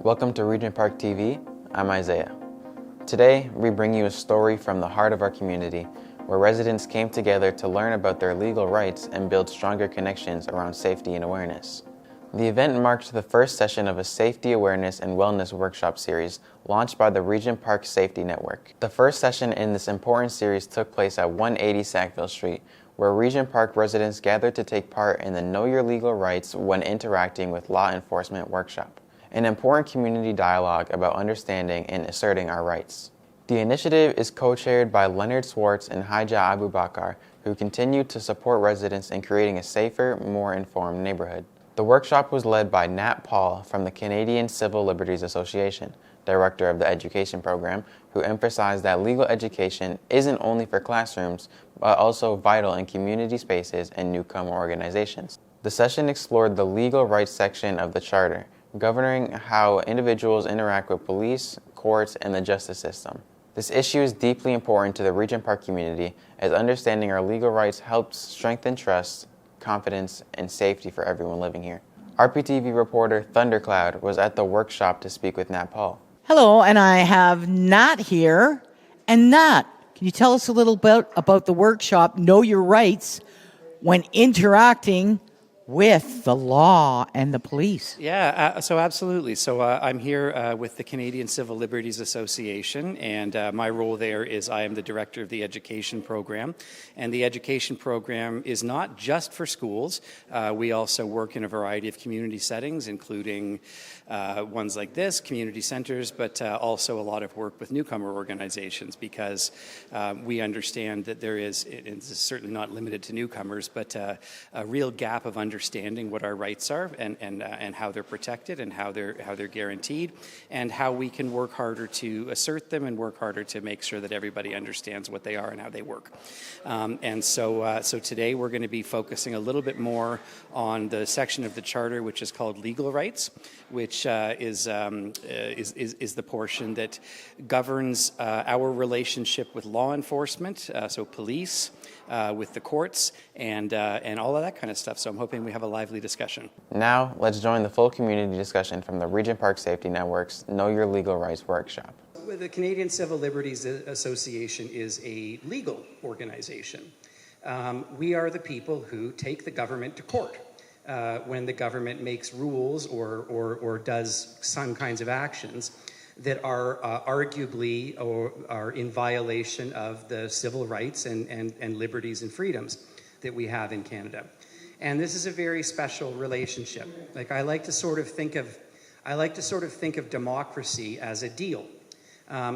Welcome to Regent Park TV. I'm Isaiah. Today, we bring you a story from the heart of our community, where residents came together to learn about their legal rights and build stronger connections around safety and awareness. The event marked the first session of a safety awareness and wellness workshop series launched by the Regent Park Safety Network. The first session in this important series took place at 180 Sackville Street, where Regent Park residents gathered to take part in the Know Your Legal Rights when interacting with law enforcement workshop, an important community dialogue about understanding and asserting our rights. The initiative is co-chaired by Leonard, Swartz, and Haidja Abubakar, who continue to support residents in creating a safer, more informed neighborhood. The workshop was led by Nat Paul from the Canadian Civil Liberties Association, director of the education program, who emphasized that legal education isn't only for classrooms, but also vital in community spaces and newcomer organizations. The session explored the legal rights section of the Charter, governing how individuals interact with police, courts, and the justice system. This issue is deeply important to the Regent Park community, as understanding our legal rights helps strengthen trust, confidence, and safety for everyone living here. rptv reporter Thundercloud was at the workshop to speak with Nat Paul. Hello, and I have Nat here. And Nat, can you tell us a little bit about the workshop, Know Your Rights, when interacting with the law and the police? Yeah, so absolutely. So I'm here with the Canadian Civil Liberties Association, and my role there is I am the director of the education program. And the education program is not just for schools. We also work in a variety of community settings, including ones like this, community centers, but also a lot of work with newcomer organizations, because we understand that there is, it's certainly not limited to newcomers, but a real gap of understanding what our rights are and how they're protected and how they're guaranteed, and how we can work harder to assert them and work harder to make sure that everybody understands what they are and how they work. So today we're going to be focusing a little bit more on the section of the Charter which is called Legal Rights, which is the portion that governs our relationship with law enforcement, so police, with the courts, and all of that kind of stuff. So I'm hoping we have a lively discussion. Now, let's join the full community discussion from the Regent Park Safety Network's Know Your Legal Rights workshop. The Canadian Civil Liberties Association is a legal organization. We are the people who take the government to court when the government makes rules or does some kinds of actions that are arguably or are in violation of the civil rights and liberties and freedoms that we have in Canada. And this is a very special relationship. Like, I like to sort of think of democracy as a deal. I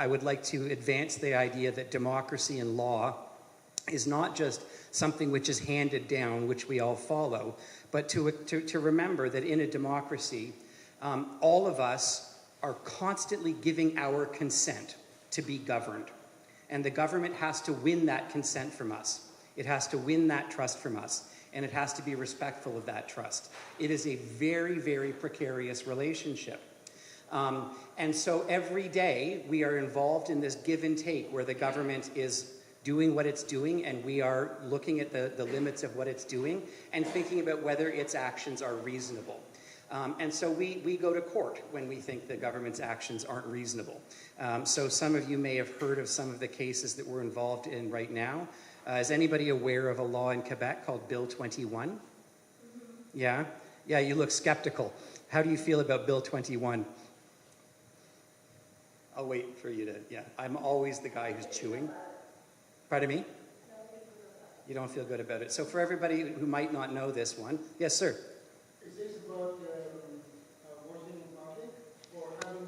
would like to advance the idea that democracy and law is not just something which is handed down, which we all follow, but to remember that in a democracy, all of us are constantly giving our consent to be governed. And the government has to win that consent from us. It has to win that trust from us. And it has to be respectful of that trust. It is a very, very precarious relationship. And so every day we are involved in this give and take where the government is doing what it's doing, and we are looking at the limits of what it's doing and thinking about whether its actions are reasonable. And so we go to court when we think the government's actions aren't reasonable. So some of you may have heard of some of the cases that we're involved in right now. Is anybody aware of a law in Quebec called Bill 21? Yeah? Yeah, you look skeptical. How do you feel about Bill 21? I'll wait for you to, yeah. I'm always the guy who's chewing. Pardon me? You don't feel good about it. So for everybody who might not know this one, yes, sir. Is this about worshiping in public or having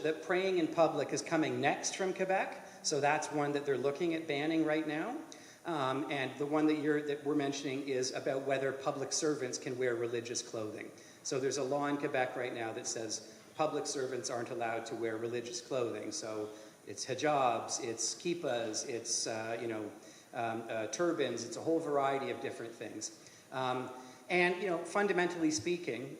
the praying in public is coming next from Quebec. So that's one that they're looking at banning right now. And the one that we're mentioning is about whether public servants can wear religious clothing. So there's a law in Quebec right now that says public servants aren't allowed to wear religious clothing. So it's hijabs, it's kippas, it's turbans, it's a whole variety of different things. Fundamentally speaking,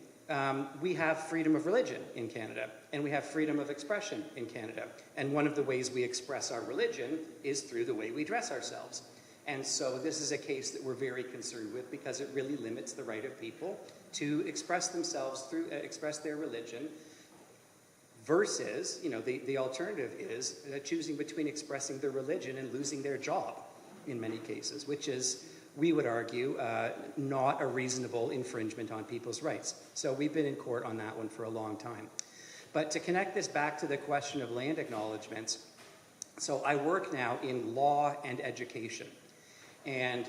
we have freedom of religion in Canada, and we have freedom of expression in Canada. And one of the ways we express our religion is through the way we dress ourselves. And so this is a case that we're very concerned with because it really limits the right of people to express themselves through, express their religion, versus, the alternative is choosing between expressing their religion and losing their job in many cases, which is, we would argue, not a reasonable infringement on people's rights. So we've been in court on that one for a long time. But to connect this back to the question of land acknowledgements, so I work now in law and education. And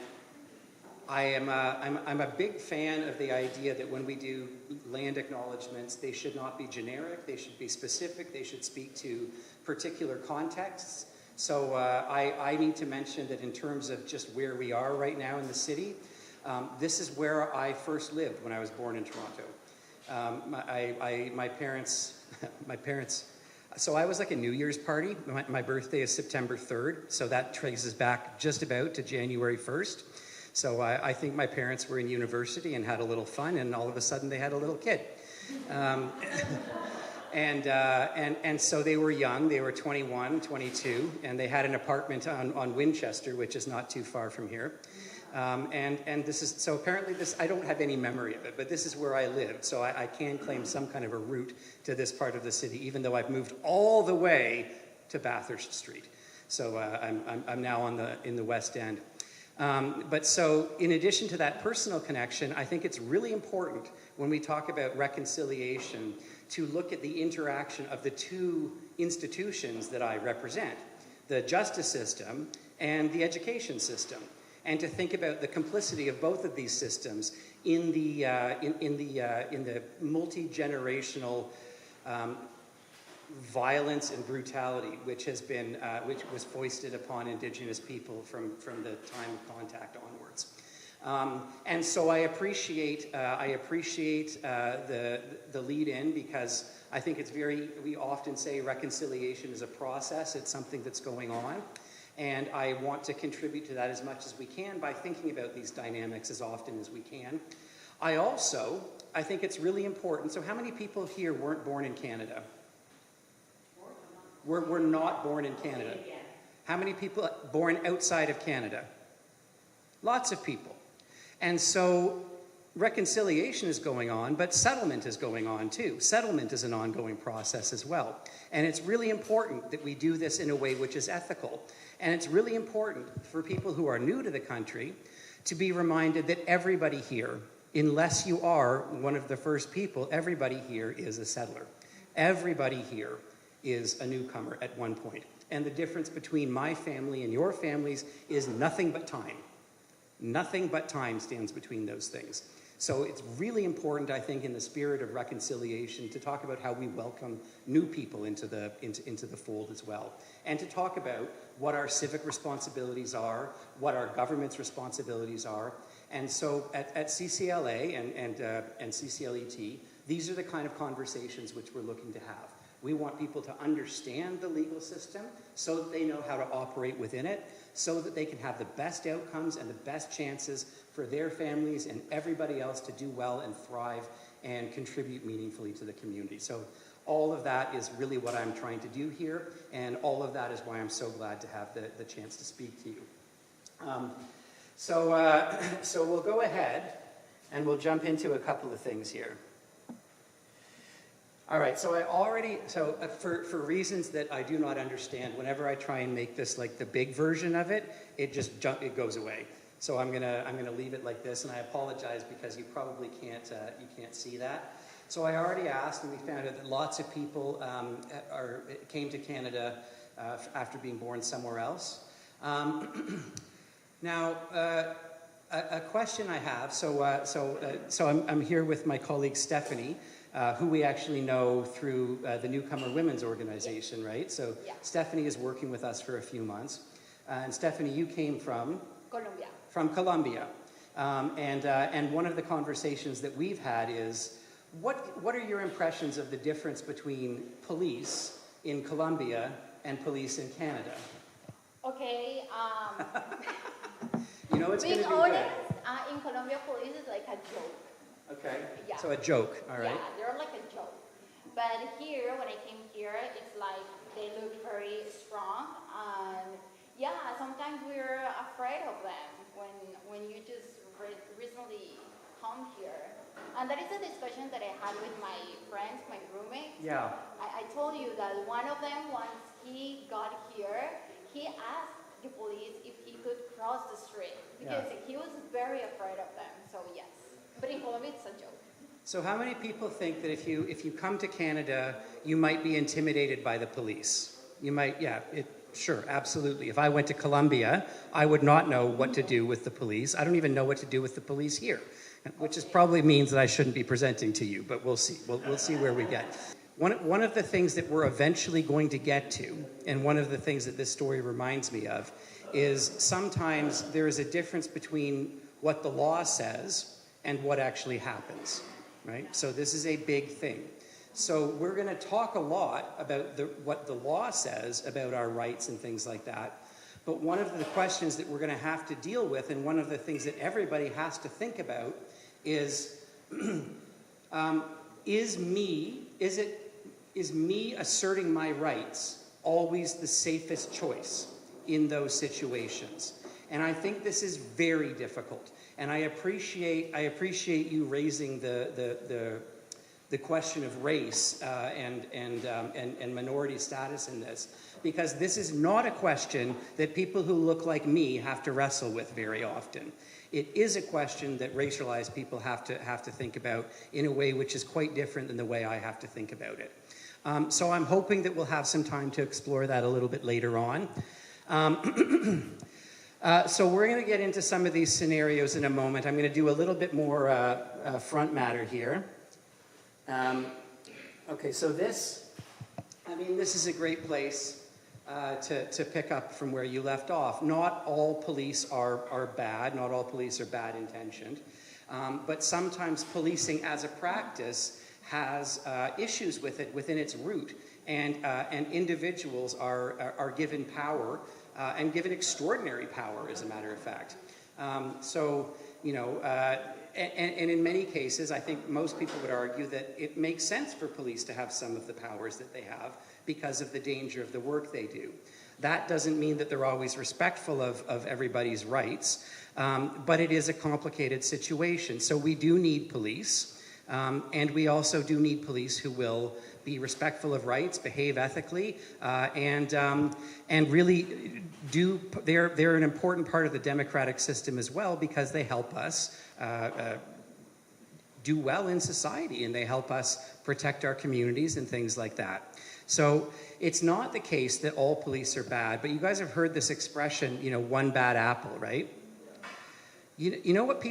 I'm a big fan of the idea that when we do land acknowledgements, they should not be generic, they should be specific, they should speak to particular contexts. So I need to mention that in terms of just where we are right now in the city, this is where I first lived when I was born in Toronto. My parents, so I was like a New Year's party. My birthday is September 3rd, so that traces back just about to January 1st. So I think my parents were in university and had a little fun, and all of a sudden they had a little kid. And so they were young, they were 21, 22, and they had an apartment on Winchester, which is not too far from here. And this is, so apparently this, I don't have any memory of it, but this is where I lived, so I can claim some kind of a route to this part of the city, even though I've moved all the way to Bathurst Street. So I'm now in the West End. But so in addition to that personal connection, I think it's really important when we talk about reconciliation to look at the interaction of the two institutions that I represent, the justice system and the education system, and to think about the complicity of both of these systems in the multi-generational violence and brutality which was foisted upon Indigenous people from the time of contact onwards. And so I appreciate the lead-in, because I think it's we often say reconciliation is a process, it's something that's going on, and I want to contribute to that as much as we can by thinking about these dynamics as often as we can. I think it's really important, so how many people here weren't born in Canada? We're not born in Canada. How many people born outside of Canada? Lots of people. And so reconciliation is going on, but settlement is going on too. Settlement is an ongoing process as well. And it's really important that we do this in a way which is ethical. And it's really important for people who are new to the country to be reminded that everybody here, unless you are one of the first people, everybody here is a settler. Everybody here is a newcomer at one point. And the difference between my family and your families is nothing but time. Nothing but time stands between those things. So it's really important, I think, in the spirit of reconciliation, to talk about how we welcome new people into the fold as well. And to talk about what our civic responsibilities are, what our government's responsibilities are. And so at CCLA and CCLET, these are the kind of conversations which we're looking to have. We want people to understand the legal system so that they know how to operate within it, so that they can have the best outcomes and the best chances for their families and everybody else to do well and thrive and contribute meaningfully to the community. So all of that is really what I'm trying to do here, and all of that is why I'm so glad to have the chance to speak to you. So we'll go ahead and we'll jump into a couple of things here. All right, so for reasons that I do not understand, whenever I try and make this like the big version of it, it goes away. So I'm gonna leave it like this, and I apologize because you probably can't see that. So I already asked, and we found out that lots of people came to Canada after being born somewhere else. Now, a question I have. So I'm here with my colleague Stephanie, who we actually know through the Newcomer Women's Organization, right? So yeah. Stephanie is working with us for a few months. And Stephanie, you came from? Colombia. From Colombia. And one of the conversations that we've had is, what are your impressions of the difference between police in Colombia and police in Canada? Okay. You know, it's going to be honest, in Colombia, police is like a joke. Okay. Yeah. So a joke, all right. Yeah, they're like a joke. But here, when I came here, it's like they look very strong, and yeah, sometimes we're afraid of them when you just recently come here. And that is a discussion that I had with my friends, my roommates. Yeah. I told you that one of them, once he got here, he asked the police if he could cross the street because he was very afraid of them. So yes, but in Colombia it's a joke. So how many people think that if you come to Canada, you might be intimidated by the police? You might, sure, absolutely. If I went to Colombia, I would not know what to do with the police. I don't even know what to do with the police here, which is probably means that I shouldn't be presenting to you, but we'll see. We'll see where we get. One of the things that we're eventually going to get to, and one of the things that this story reminds me of, is sometimes there is a difference between what the law says and what actually happens. Right? So this is a big thing. So we're going to talk a lot about what the law says about our rights and things like that. But one of the questions that we're going to have to deal with, and one of the things that everybody has to think about, is is me asserting my rights always the safest choice in those situations? And I think this is very difficult. And I appreciate you raising the question of race and minority status in this, because this is not a question that people who look like me have to wrestle with very often. It is a question that racialized people have to think about in a way which is quite different than the way I have to think about it. So I'm hoping that we'll have some time to explore that a little bit later on. So we're going to get into some of these scenarios in a moment. I'm going to do a little bit more front matter here. Okay, so this is a great place to pick up from where you left off. Not all police are bad. Not all police are bad intentioned. But sometimes policing as a practice has issues with it within its root. And individuals are given power and given extraordinary power, as a matter of fact. And in many cases, I think most people would argue that it makes sense for police to have some of the powers that they have because of the danger of the work they do. That doesn't mean that they're always respectful of everybody's rights, but it is a complicated situation. So we do need police, and we also do need police who will be respectful of rights, behave ethically, and really they're an important part of the democratic system as well, because they help us do well in society, and they help us protect our communities and things like that. So it's not the case that all police are bad, but you guys have heard this expression, one bad apple, right? You know what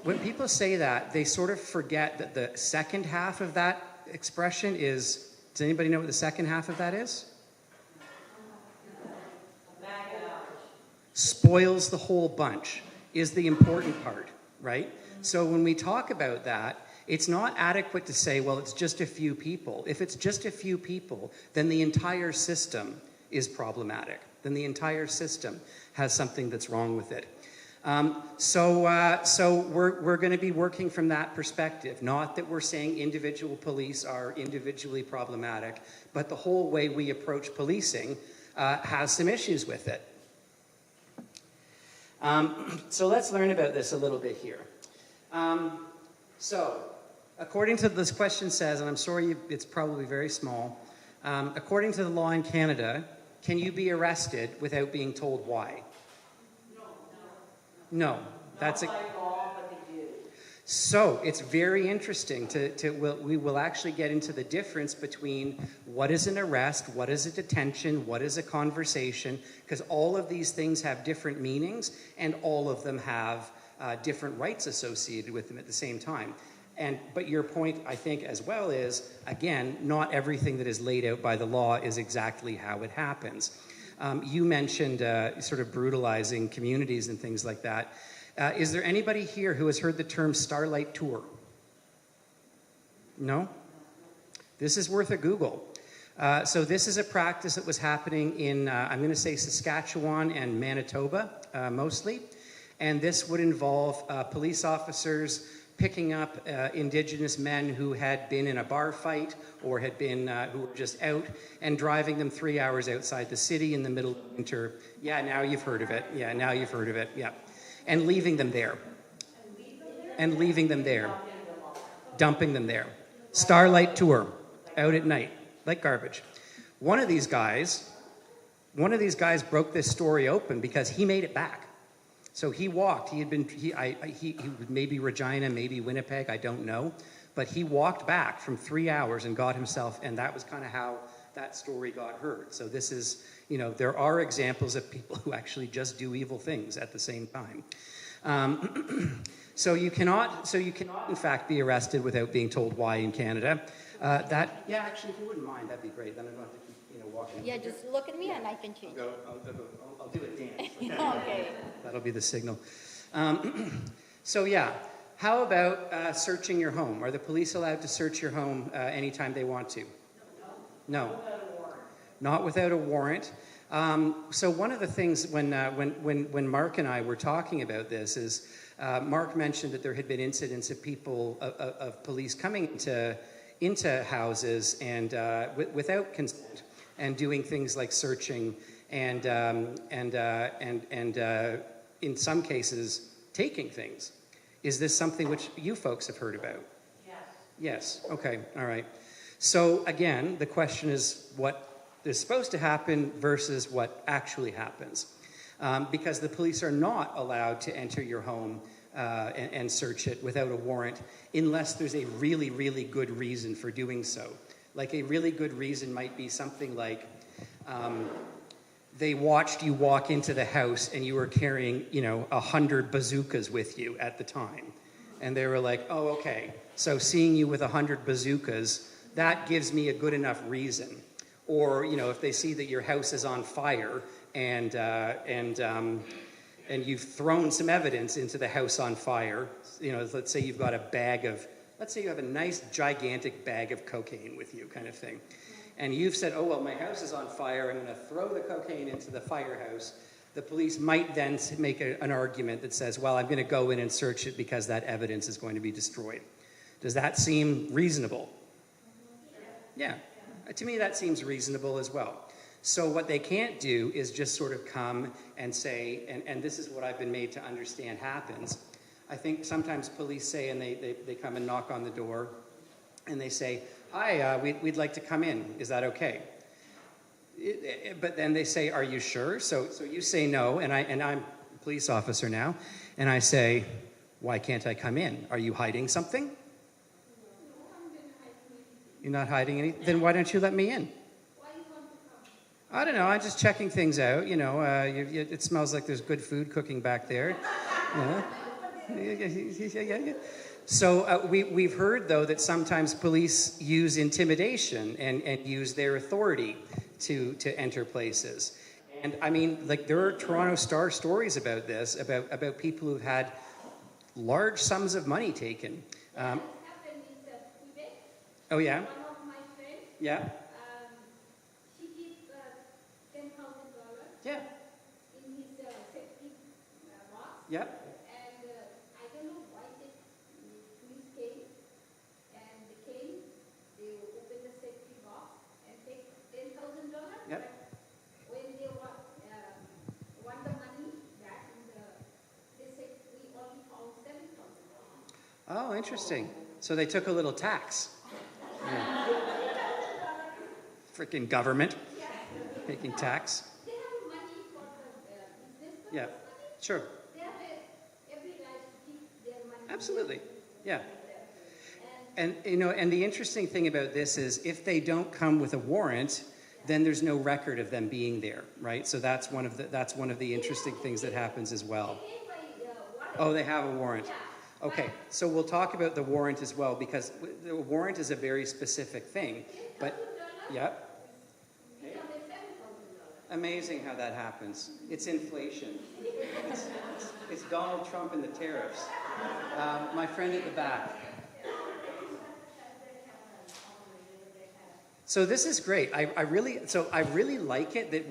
when people say that, they sort of forget that the second half of that expression is, does anybody know what the second half of that is? Spoils the whole bunch is the important part, right? So when we talk about that, it's not adequate to say, well, it's just a few people. If it's just a few people, then the entire system is problematic. Then the entire system has something that's wrong with it. So we're going to be working from that perspective. Not that we're saying individual police are individually problematic, but the whole way we approach policing has some issues with it. So let's learn about this a little bit here. So according to this question says, and I'm sorry it's probably very small, according to the law in Canada, can you be arrested without being told why? No, that's not by law, but they do. So it's very interesting we will actually get into the difference between what is an arrest, what is a detention, what is a conversation, because all of these things have different meanings, and all of them have different rights associated with them at the same time. But your point, I think, as well is, again, not everything that is laid out by the law is exactly how it happens. You mentioned sort of brutalizing communities and things like that. Is there anybody here who has heard the term Starlight Tour? No? This is worth a Google. So this is a practice that was happening in, I'm going to say Saskatchewan and Manitoba, mostly. And this would involve police officers picking up Indigenous men who had been in a bar fight or had been, who were just out, and driving them 3 hours outside the city in the middle of winter. Yeah, now you've heard of it. Yeah, now you've heard of it. Yeah. And leaving them there. And leaving them there. Dumping them there. Starlight tour. Out at night. Like garbage. One of these guys broke this story open because he made it back. So he walked. He maybe Regina, maybe Winnipeg, I don't know. But he walked back from 3 hours and got himself, and that was kind of how that story got heard. So this is, you know, there are examples of people who actually just do evil things at the same time. So you cannot, in fact, be arrested without being told why in Canada. Yeah, actually, if you wouldn't mind, that'd be great. Then I don't have to keep, walking. Yeah, just look at me and I can change. I'll do a dance. Okay. That'll be the signal. So yeah, how about searching your home? Are the police allowed to search your home anytime they want to? No. Not without a warrant. So one of the things when Mark and I were talking about this is Mark mentioned that there had been incidents of people of police coming into houses and without consent and doing things like searching and in some cases taking things. Is this something which you folks have heard about? Yes. Yes. Okay. All right. So again, the question is what is supposed to happen versus what actually happens. Because the police are not allowed to enter your home and search it without a warrant unless there's a really, really good reason for doing so. Like a really good reason might be something like they watched you walk into the house and you were carrying, 100 bazookas with you at the time. And they were like, oh, okay. So seeing you with 100 bazookas, that gives me a good enough reason. Or, if they see that your house is on fire and you've thrown some evidence into the house on fire, let's say you've got let's say you have a nice gigantic bag of cocaine with you kind of thing. And you've said, oh, well, my house is on fire. I'm going to throw the cocaine into the firehouse. The police might then make an argument that says, well, I'm going to go in and search it because that evidence is going to be destroyed. Does that seem reasonable? Yeah. To me, that seems reasonable as well. So what they can't do is just sort of come and say, and this is what I've been made to understand happens. I think sometimes police say, and they come and knock on the door, and they say, hi, we'd like to come in. Is that okay? But then they say, are you sure? So you say no, and I'm a police officer now, and I say, why can't I come in? Are you hiding something? You're not hiding anything? Then why don't you let me in? I don't know. I'm just checking things out. It smells like there's good food cooking back there. So we've heard, though, that sometimes police use intimidation and use their authority to enter places. And I mean, like, there are Toronto Star stories about this, about people who've had large sums of money taken. Oh, yeah? One of my friends. Yeah. She keeps $10,000. Yeah. In his safety box. Yep. And I don't know why the police came. And they came, they open the safety box and take $10,000. Yep. When they want the money back, they said we only found $7,000. Oh, interesting. So they took a little tax. Yeah. Freaking government taking tax. They have money for the business. Yeah, sure. They have every right to keep their money. Absolutely. Yeah. And and the interesting thing about this is if they don't come with a warrant, then there's no record of them being there, right? So that's one of the interesting things that happens as well. Oh, they have a warrant. Okay, so we'll talk about the warrant as well, because the warrant is a very specific thing. But, yeah. Okay. Amazing how that happens. It's inflation. It's Donald Trump and the tariffs. My friend at the back. So this is great. I really like it that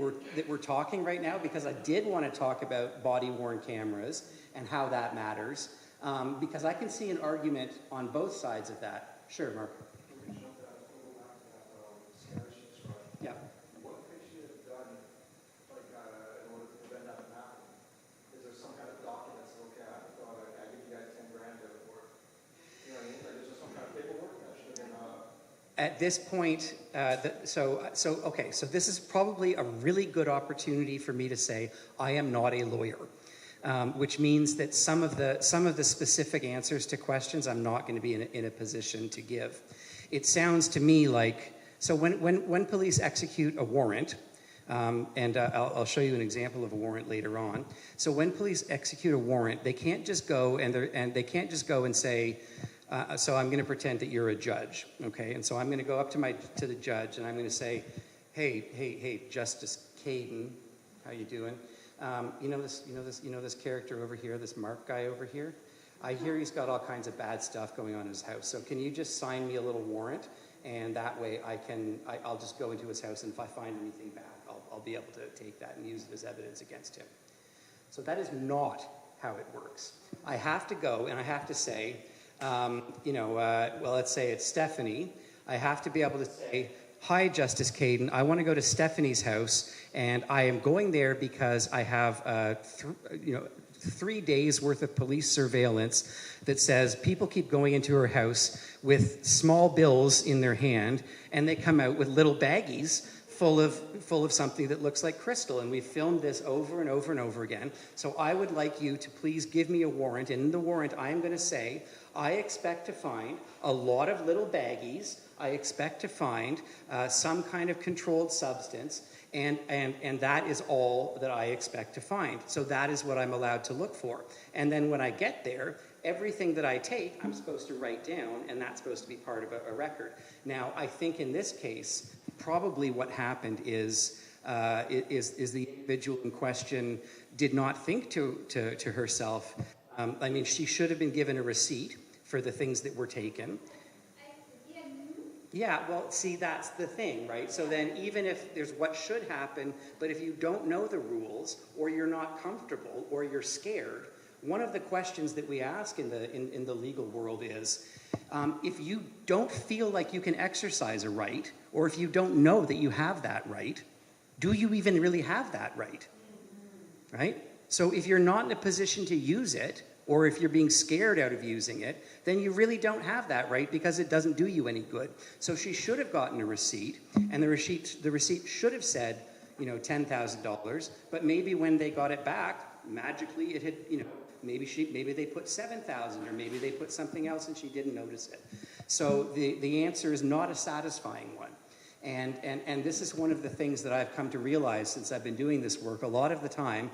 we're talking right now, because I did want to talk about body-worn cameras and how that matters. Because I can see an argument on both sides of that. Sure, Mark. Yeah. What could she have done, like, in order to prevent that from happening? Is there some kind of document that says, okay, I thought I give you guys 10 grand for it? You know what I mean? Like, is there some kind of paperwork that should have been... At this point, so this is probably a really good opportunity for me to say I am not a lawyer, which means that some of the specific answers to questions I'm not going to be in a position to give. It sounds to me like, so when police execute a warrant, and I'll show you an example of a warrant later on. So when police execute a warrant, they can't just go and they can't just go and say, so I'm going to pretend that you're a judge, okay? And so I'm going to go up to the judge and I'm going to say, hey, Justice Caden, how you doing? You know this character over here, this Mark guy over here? I hear he's got all kinds of bad stuff going on in his house. So can you just sign me a little warrant? And that way I'll just go into his house, and if I find anything bad, I'll be able to take that and use it as evidence against him. So that is not how it works. I have to go and I have to say, well, let's say it's Stephanie. I have to be able to say, hi, Justice Caden, I want to go to Stephanie's house, and I am going there because I have 3 days worth of police surveillance that says people keep going into her house with small bills in their hand, and they come out with little baggies full of something that looks like crystal. And we've filmed this over and over and over again. So I would like you to please give me a warrant. And in the warrant, I'm going to say, I expect to find a lot of little baggies. I expect to find some kind of controlled substance. And that is all that I expect to find. So that is what I'm allowed to look for. And then when I get there, everything that I take, I'm supposed to write down, and that's supposed to be part of a record. Now, I think in this case, probably what happened is the individual in question did not think to herself. I mean, she should have been given a receipt for the things that were taken. Yeah, well, see, that's the thing, right? So then even if there's what should happen, but if you don't know the rules, or you're not comfortable, or you're scared, one of the questions that we ask in the legal world is, if you don't feel like you can exercise a right, or if you don't know that you have that right, do you even really have that right? Right? So if you're not in a position to use it, or if you're being scared out of using it, then you really don't have that right, because it doesn't do you any good. So she should have gotten a receipt, and the receipt should have said, $10,000, but maybe when they got it back, magically it had, maybe they put 7,000, or maybe they put something else and she didn't notice it. So the answer is not a satisfying one. And this is one of the things that I've come to realize since I've been doing this work. A lot of the time,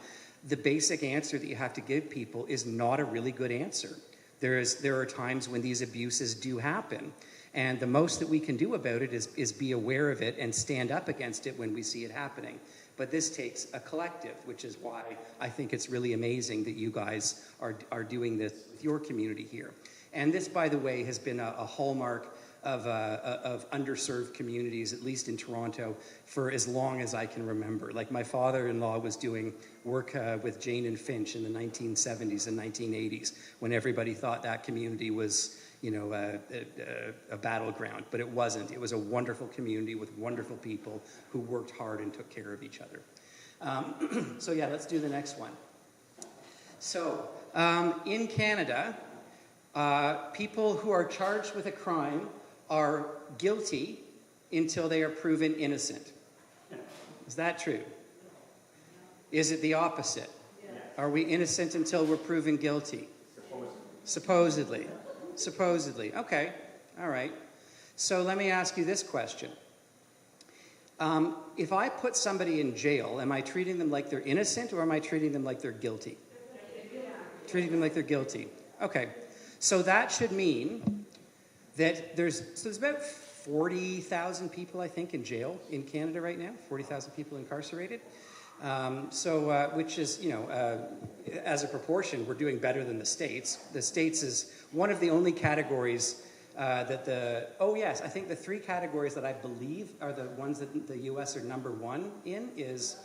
the basic answer that you have to give people is not a really good answer. There are times when these abuses do happen, and the most that we can do about it is be aware of it and stand up against it when we see it happening. But this takes a collective, which is why I think it's really amazing that you guys are doing this with your community here. And this, by the way, has been a hallmark of underserved communities, at least in Toronto, for as long as I can remember. Like, my father-in-law was doing work with Jane and Finch in the 1970s and 1980s, when everybody thought that community was, a battleground, but it wasn't. It was a wonderful community with wonderful people who worked hard and took care of each other. So yeah, let's do the next one. So in Canada, people who are charged with a crime are guilty until they are proven innocent. Is that true? Is it the opposite? Are we innocent until we're proven guilty? Supposedly. Supposedly. Okay. All right. So let me ask you this question. If I put somebody in jail, am I treating them like they're innocent, or am I treating them like they're guilty? Treating them like they're guilty. Okay. So that should mean that there's about 40,000 people, I think, in jail in Canada right now. 40,000 people incarcerated. Which is, as a proportion, we're doing better than the States. The States is one of the only categories I think the 3 categories that I believe are the ones that the U.S. are number 1 in is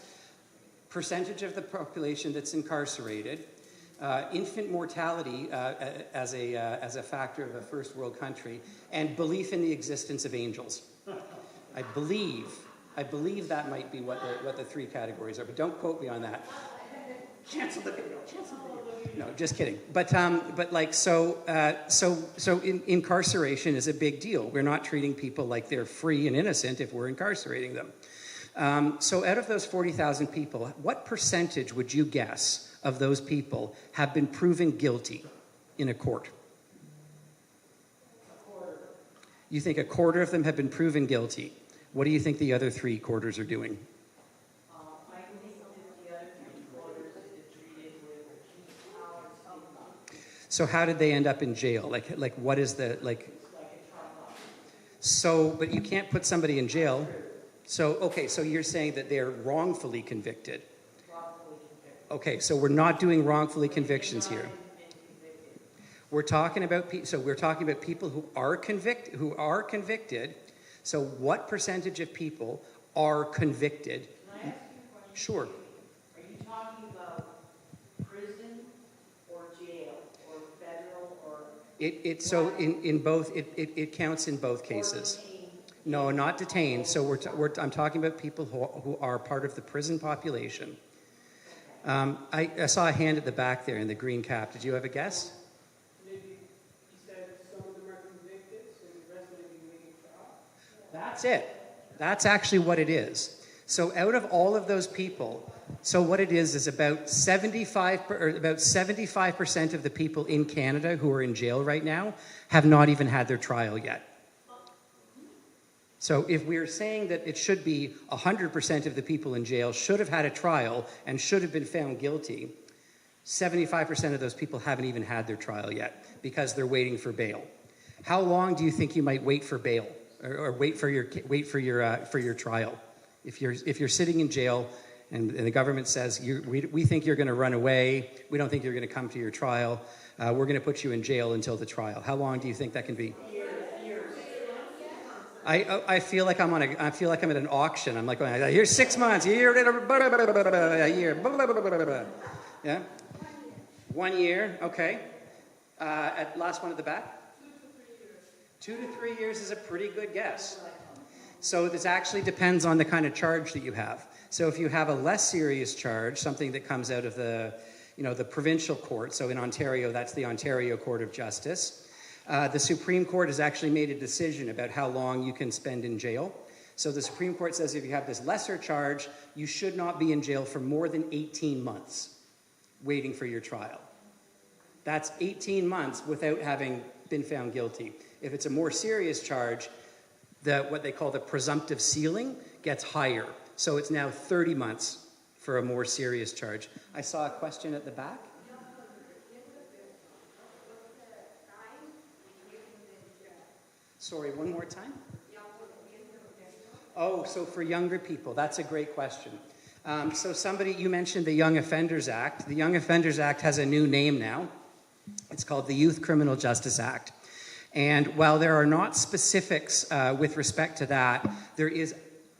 percentage of the population that's incarcerated, infant mortality as a factor of a first world country, and belief in the existence of angels. I believe that might be what the three categories are, but don't quote me on that. Cancel the video. No, just kidding. But like so incarceration is a big deal. We're not treating people like they're free and innocent if we're incarcerating them. So out of those 40,000 people, what percentage would you guess of those people have been proven guilty in a court? A quarter. You think a quarter of them have been proven guilty. What do you think the other 3/4 are doing? I think that the other 3/4 is treated with hours of. So how did they end up in jail? Like what is the like? So, but you can't put somebody in jail. So okay, so you're saying that they're wrongfully convicted. Okay, so we're not doing wrongfully convictions here. We're talking about people who are convicted. So what percentage of people are convicted? Can I ask you a question? Sure. Are you talking about prison or jail or federal or? In both it counts in both cases. No, not detained. So I'm talking about people who are part of the prison population. I saw a hand at the back there in the green cap. Did you have a guess? Maybe you said some of them are convicted, so the rest may be waiting trial. That's it. That's actually what it is. So out of all of those people, so what it is about 75% of the people in Canada who are in jail right now have not even had their trial yet. So if we're saying that it should be 100% of the people in jail should have had a trial and should have been found guilty, 75% of those people haven't even had their trial yet because they're waiting for bail. How long do you think you might wait for bail or wait for your trial? If you're sitting in jail and the government says we think you're going to run away, we don't think you're going to come to your trial, we're going to put you in jail until the trial. How long do you think that can be? I feel like I'm at an auction. I'm like, here's 6 months, a year, yeah, 1 year, okay. At last one at the back. 2 to 3 years is a pretty good guess. So this actually depends on the kind of charge that you have. So if you have a less serious charge, something that comes out of the provincial court. So in Ontario, that's the Ontario Court of Justice. The Supreme Court has actually made a decision about how long you can spend in jail. So the Supreme Court says if you have this lesser charge, you should not be in jail for more than 18 months waiting for your trial. That's 18 months without having been found guilty. If it's a more serious charge, what they call the presumptive ceiling gets higher. So it's now 30 months for a more serious charge. I saw a question at the back. Sorry, one more time? Oh, so for younger people, that's a great question. So you mentioned the Young Offenders Act. The Young Offenders Act has a new name now. It's called the Youth Criminal Justice Act. And while there are not specifics with respect to that, there is,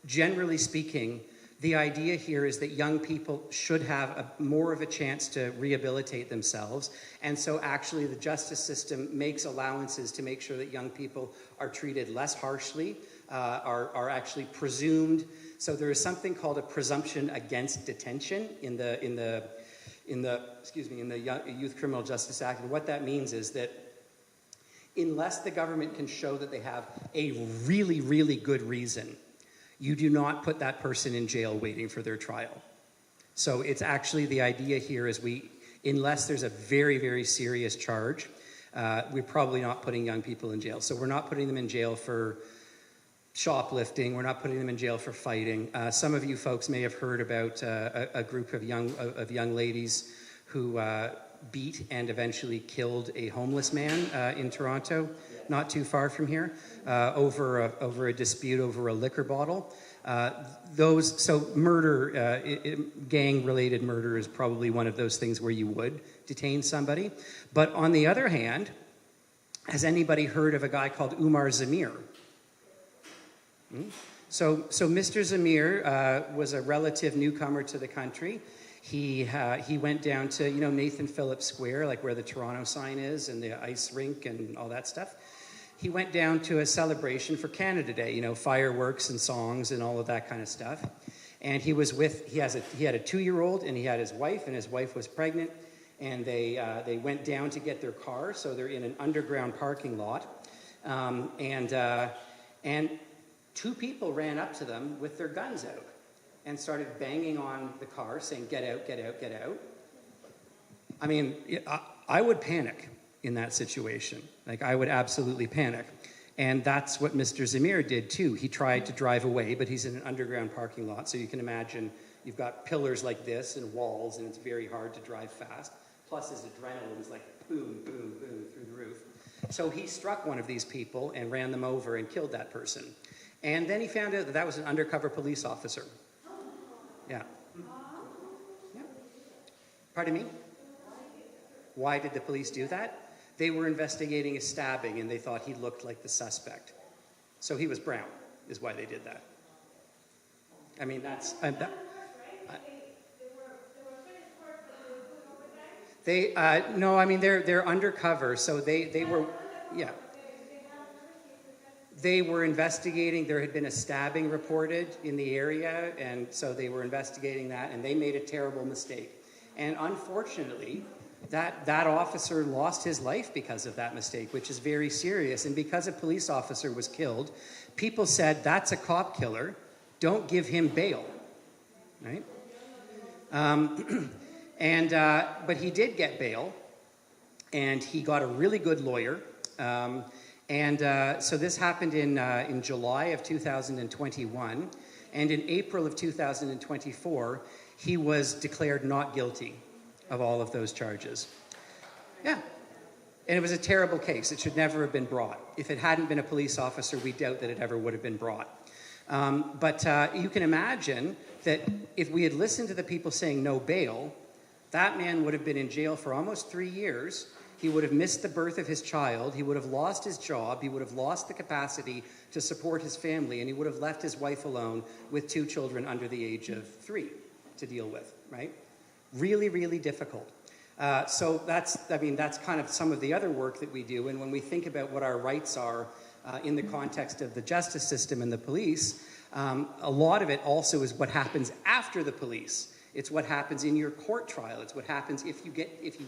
generally speaking, the idea here is that young people should have more of a chance to rehabilitate themselves. And so actually the justice system makes allowances to make sure that young people are treated less harshly, are actually presumed. So there is something called a presumption against detention in the Youth Criminal Justice Act. And what that means is that unless the government can show that they have a really, really good reason, you do not put that person in jail waiting for their trial. So it's actually the idea here is unless there's a very, very serious charge, we're probably not putting young people in jail. So we're not putting them in jail for shoplifting. We're not putting them in jail for fighting. Some of you folks may have heard about a group of young ladies who beat and eventually killed a homeless man in Toronto, not too far from here, over a dispute over a liquor bottle. Murder, gang-related murder is probably one of those things where you would detain somebody. But on the other hand, has anybody heard of a guy called Umar Zamir? So Mr. Zamir was a relative newcomer to the country. He went down to, you know, Nathan Phillips Square, like where the Toronto sign is and the ice rink and all that stuff. He went down to a celebration for Canada Day, you know, fireworks and songs and all of that kind of stuff. And he was with, he had a 2-year-old, and he had his wife, and his wife was pregnant, and they went down to get their car, so they're in an underground parking lot. And 2 people ran up to them with their guns out and started banging on the car, saying, "Get out, get out, get out." I mean, I would panic in that situation. Like, I would absolutely panic. And that's what Mr. Zamir did too. He tried to drive away, but he's in an underground parking lot, so you can imagine you've got pillars like this and walls, and it's very hard to drive fast. Plus his adrenaline was like boom, boom, boom through the roof. So he struck one of these people and ran them over and killed that person. And then he found out that that was an undercover police officer. Yeah. Yeah. Pardon me? Why did the police do that? They were investigating a stabbing, and they thought he looked like the suspect. So he was brown, is why they did that. I mean, that's... no, I mean, they're undercover, so they were... Yeah. They were investigating. There had been a stabbing reported in the area, and so they were investigating that, and they made a terrible mistake. And unfortunately, that officer lost his life because of that mistake, which is very serious. And because a police officer was killed, people said, "That's a cop killer. Don't give him bail." Right? But he did get bail, and he got a really good lawyer. So this happened in July of 2021, and in April of 2024, he was declared not guilty of all of those charges. Yeah. And it was a terrible case. It should never have been brought. If it hadn't been a police officer, we doubt that it ever would have been brought. But you can imagine that if we had listened to the people saying no bail, that man would have been in jail for almost 3 years. He would have missed the birth of his child. He would have lost his job. He would have lost the capacity to support his family, and he would have left his wife alone with 2 children under the age of 3 to deal with, right? Really, really difficult. So that's kind of some of the other work that we do. And when we think about what our rights are in the context of the justice system and the police, a lot of it also is what happens after the police. It's what happens in your court trial. It's what happens if you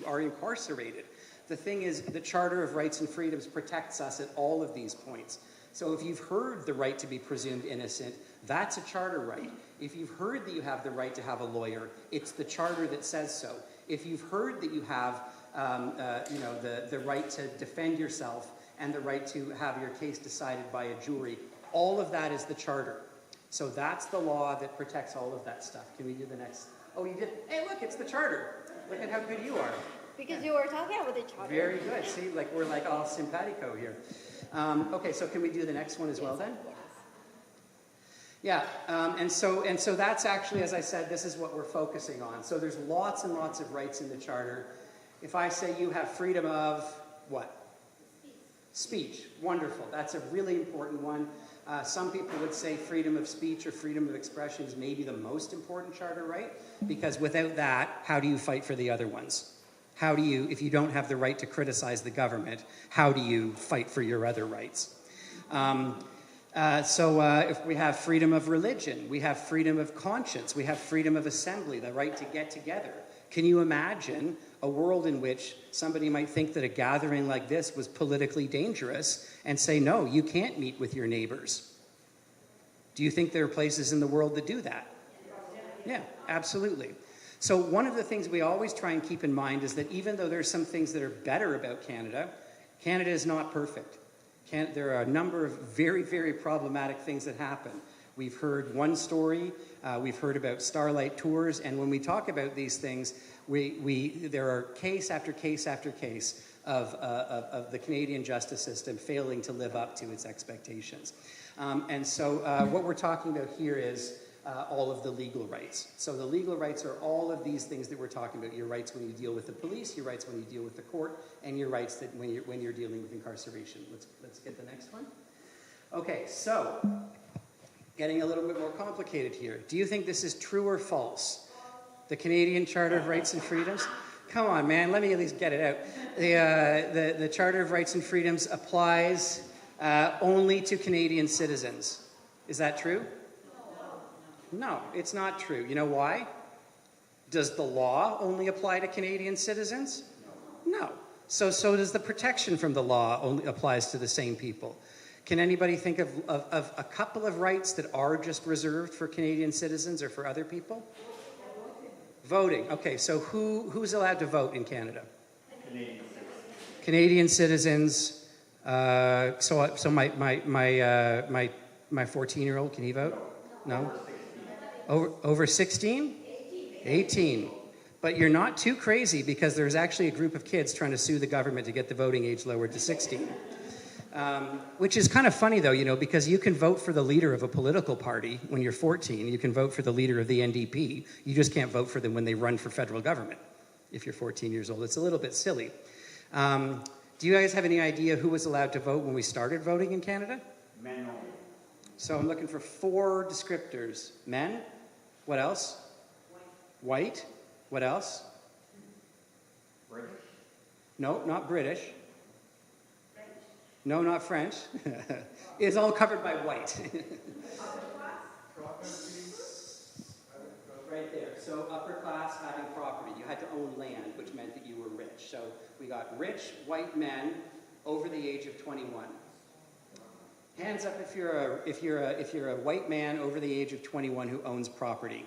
are incarcerated. The thing is, the Charter of Rights and Freedoms protects us at all of these points. So if you've heard the right to be presumed innocent, that's a charter right. If you've heard that you have the right to have a lawyer, it's the charter that says so. If you've heard that you have the right to defend yourself and the right to have your case decided by a jury, all of that is the charter. So that's the law that protects all of that stuff. Can we do the next? Oh, you did? Hey, look, it's the charter. Look at how good you are. Because you were talking about the charter. Very good. See, like we're like all simpatico here. Okay, so can we do the next one as well then? Yes. Yeah, and so that's actually, as I said, this is what we're focusing on. So there's lots and lots of rights in the Charter. If I say you have freedom of what? Speech. Wonderful. That's a really important one. Some people would say freedom of speech or freedom of expression is maybe the most important charter right, because without that, how do you fight for the other ones? How do you, if you don't have the right to criticize the government, how do you fight for your other rights? If we have freedom of religion, we have freedom of conscience, we have freedom of assembly, the right to get together. Can you imagine a world in which somebody might think that a gathering like this was politically dangerous and say, no, you can't meet with your neighbors? Do you think there are places in the world that do that? Yeah, absolutely. So one of the things we always try and keep in mind is that even though there's some things that are better about Canada, Canada is not perfect. There are a number of very, very problematic things that happen. We've heard one story, we've heard about Starlight Tours, and when we talk about these things, there are case after case after case of the Canadian justice system failing to live up to its expectations. What we're talking about here is all of the legal rights. So the legal rights are all of these things that we're talking about. Your rights when you deal with the police, your rights when you deal with the court, and your rights that when you're dealing with incarceration. Let's get the next one. Okay, so getting a little bit more complicated here. Do you think this is true or false? The Canadian Charter of Rights and Freedoms? Come on, man, let me at least get it out. The Charter of Rights and Freedoms applies only to Canadian citizens. Is that true? No, it's not true. You know why? Does the law only apply to Canadian citizens? No. So does the protection from the law only applies to the same people. Can anybody think of a couple of rights that are just reserved for Canadian citizens or for other people? Voting. Okay, so who's allowed to vote in Canada? Canadian citizens. So my 14-year-old, can he vote? No? Over 16? 18. But you're not too crazy, because there's actually a group of kids trying to sue the government to get the voting age lowered to 16. Which is kind of funny, though, you know, because you can vote for the leader of a political party when you're 14. You can vote for the leader of the NDP. You just can't vote for them when they run for federal government if you're 14 years old. It's a little bit silly. Do you guys have any idea who was allowed to vote when we started voting in Canada? Men only. So I'm looking for 4 descriptors. Men? What else? White? What else? British? No, not British. French. No, not French. It's all covered by white. Right there. So upper class, having property. You had to own land, which meant that you were rich. So we got rich white men over the age of 21. Hands up if you're a white man over the age of 21 who owns property.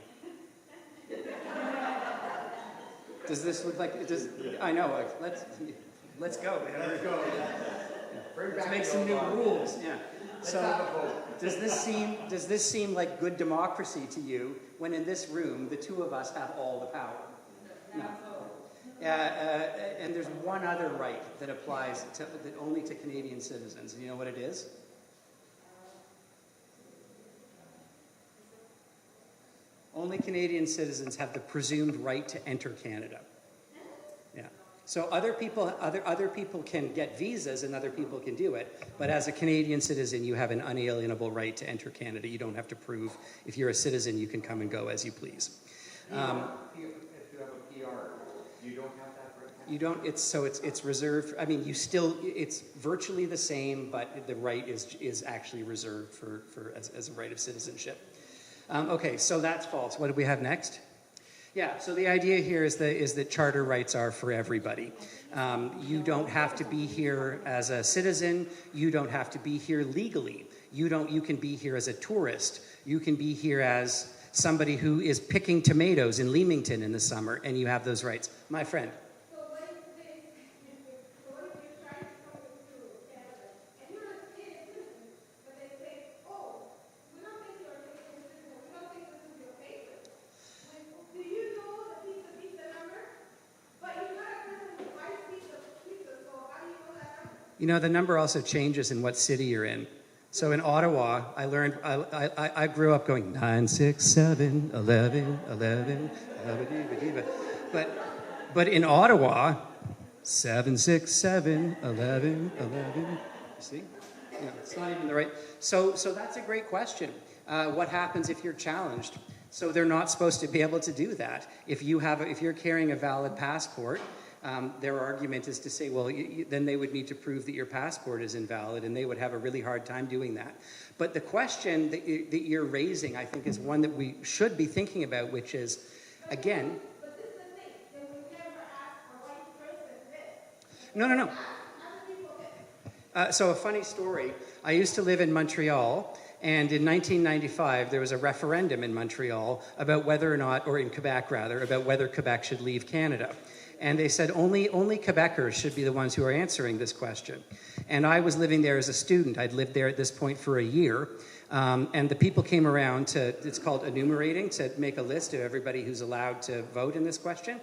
Does this look like it does? I know. Let's go, man. Let's go. Let's make some new rules. Yeah. So does this seem like good democracy to you when in this room the two of us have all the power? No. And there's one other right that applies only to Canadian citizens. And you know what it is? Only Canadian citizens have the presumed right to enter Canada. Yeah. So other people can get visas and other people can do it, but as a Canadian citizen, you have an unalienable right to enter Canada. You don't have to prove. If you're a citizen, you can come and go as you please. If you have a PR, you don't have that right? You don't. It's reserved. I mean, it's virtually the same, but the right is actually reserved as a right of citizenship. Okay, so that's false. What do we have next? Yeah, so the idea here is that charter rights are for everybody. You don't have to be here as a citizen. You don't have to be here legally. You can be here as a tourist. You can be here as somebody who is picking tomatoes in Leamington in the summer, and you have those rights. My friend. You know, the number also changes in what city you're in. So in Ottawa, I grew up going 9, 6, 7, 11, 11, 11, but in Ottawa, 7, 6, 7, 11, 11. See? Yeah, it's not even the right. So that's a great question. What happens if you're challenged? So they're not supposed to be able to do that. If you're carrying a valid passport, their argument is to say, well, then they would need to prove that your passport is invalid, and they would have a really hard time doing that. But the question that you're raising, I think, is one that we should be thinking about, which is, again... But this is the thing, that we never ask a white person this. No. So a funny story. I used to live in Montreal, and in 1995, there was a referendum in Montreal about whether or not, or in Quebec rather, about whether Quebec should leave Canada. And they said only Quebecers should be the ones who are answering this question. And I was living there as a student. I'd lived there at this point for a year. And the people came around it's called enumerating, to make a list of everybody who's allowed to vote in this question.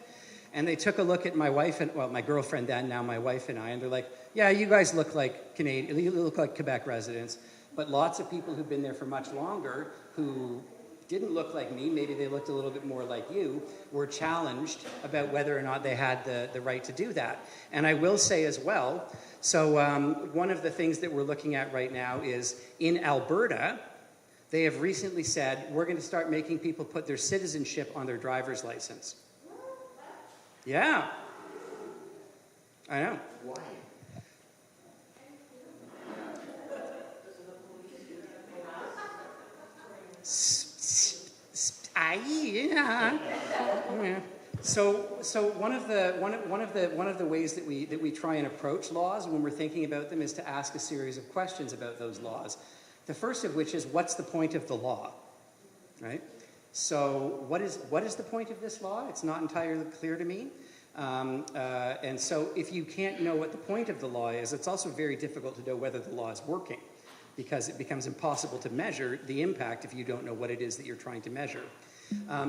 And they took a look at my wife my girlfriend then, now my wife and I, and they're like, yeah, you guys look like Canadian, you look like Quebec residents. But lots of people who've been there for much longer, who didn't look like me, maybe they looked a little bit more like you, were challenged about whether or not they had the right to do that. And I will say as well, so one of the things that we're looking at right now is in Alberta, They have recently said, we're going to start making people put their citizenship on their driver's license. Yeah. I know. Why? Yeah. So one of the ways that we try and approach laws when we're thinking about them is to ask a series of questions about those laws. The first of which is, what's the point of the law, right? So what is the point of this law? It's not entirely clear to me. And so if you can't know what the point of the law is, it's also very difficult to know whether the law is working, because it becomes impossible to measure the impact if you don't know what it is that you're trying to measure.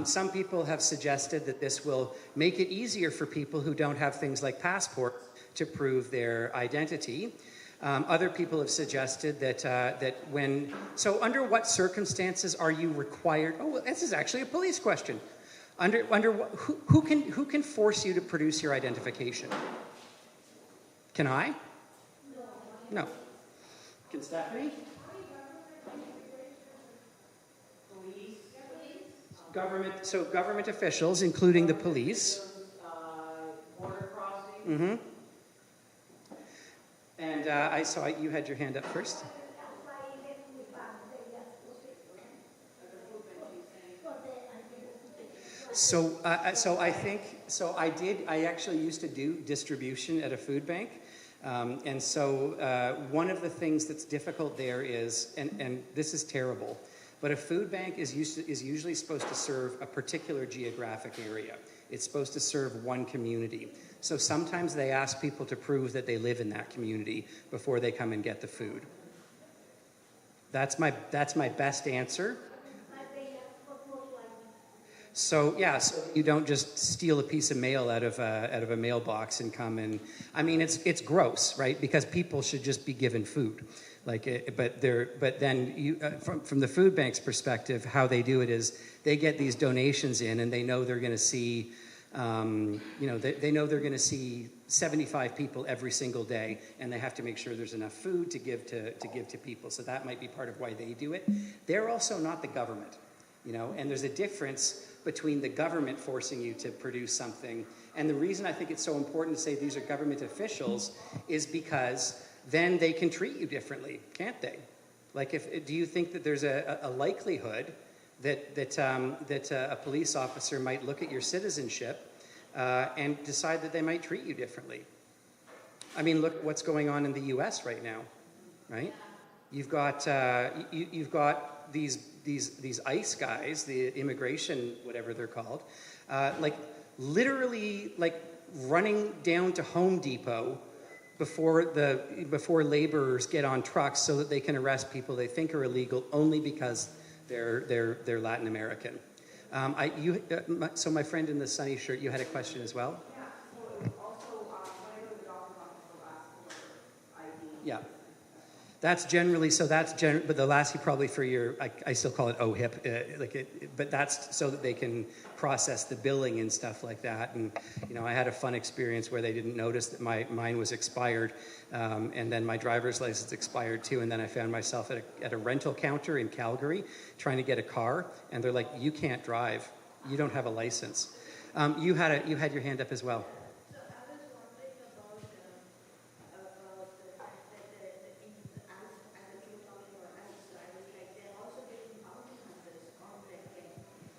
Some people have suggested that this will make it easier for people who don't have things like passports to prove their identity. Other people have suggested that so under what circumstances are you required? Oh, well, this is actually a police question. Who can force you to produce your identification? Can I? No. Can Stephanie? Government officials, including the police. Border crossing. Mm-hmm. And I saw you had your hand up first. I actually used to do distribution at a food bank. And so one of the things that's difficult there is, and this is terrible, but a food bank is usually supposed to serve a particular geographic area. It's supposed to serve one community. So sometimes they ask people to prove that they live in that community before they come and get the food. That's my best answer. So yeah, so you don't just steal a piece of mail out of a mailbox and come and, I mean, it's gross, right? Because people should just be given food. But then you, from the food bank's perspective, how they do it is they get these donations in, and they know they're going to see, they know they're going to see 75 people every single day, and they have to make sure there's enough food to give to people. So that might be part of why they do it. They're also not the government, and there's a difference between the government forcing you to produce something. And the reason I think it's so important to say these are government officials is because then they can treat you differently, can't they? Like, do you think that there's a likelihood that a police officer might look at your citizenship and decide that they might treat you differently? I mean, look at what's going on in the U.S. right now, right? You've got these ICE guys, the immigration, whatever they're called, literally running down to Home Depot before laborers get on trucks so that they can arrest people they think are illegal only because they're Latin American. So my friend in the sunny shirt, you had a question as well? Yeah, so also, whenever the doctor's office will ask for ID. Yeah. But the last probably for your, I still call it OHIP, but that's so that they can process the billing and stuff like that. And, I had a fun experience where they didn't notice that mine was expired, and then my driver's license expired too, and then I found myself at a rental counter in Calgary trying to get a car, and they're like, you can't drive, you don't have a license. You had your hand up as well.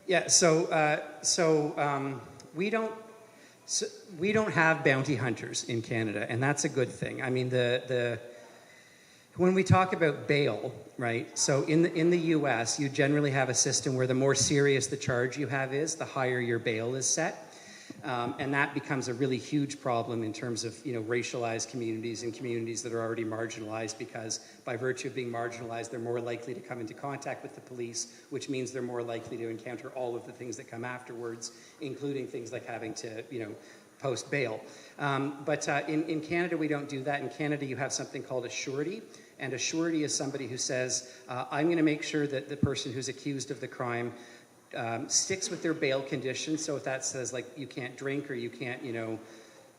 Yeah, we don't have bounty hunters in Canada, and that's a good thing. I mean, when we talk about bail, right? So in the U.S., you generally have a system where the more serious the charge you have is, the higher your bail is set. And that becomes a really huge problem in terms of, racialized communities and communities that are already marginalized, because by virtue of being marginalized, they're more likely to come into contact with the police, which means they're more likely to encounter all of the things that come afterwards, including things like having to, post bail. But in Canada, we don't do that. In Canada, you have something called a surety. And a surety is somebody who says, I'm going to make sure that the person who's accused of the crime sticks with their bail conditions. So if that says, like, you can't drink or you can't,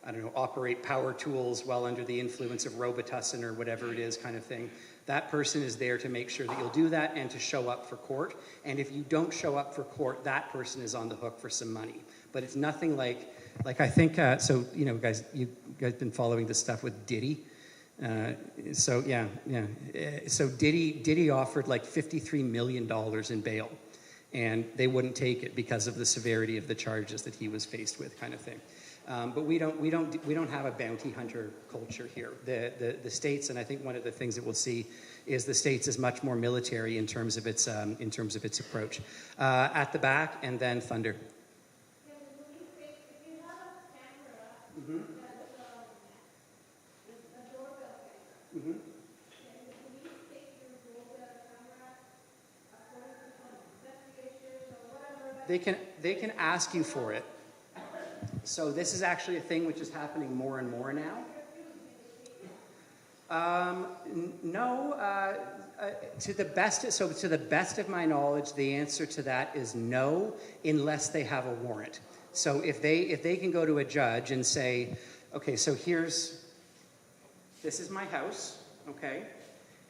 I don't know, operate power tools while under the influence of Robitussin or whatever it is kind of thing. That person is there to make sure that you'll do that and to show up for court. And if you don't show up for court, that person is on the hook for some money. But it's nothing like I think, so, you know, you guys been following this stuff with Diddy. So Diddy offered like $53 million in bail, and they wouldn't take it because of the severity of the charges that he was faced with, kind of thing. But we don't have a bounty hunter culture here. The States, and I think one of the things that we'll see is the States is much more military in terms of its approach. At the back, and then Thunder. Mm-hmm. Mm-hmm. They can ask you for it. So this is actually a thing which is happening more and more now. No, to the best of my knowledge, the answer to that is no, unless they have a warrant. So if they can go to a judge and say, okay, so this is my house, okay,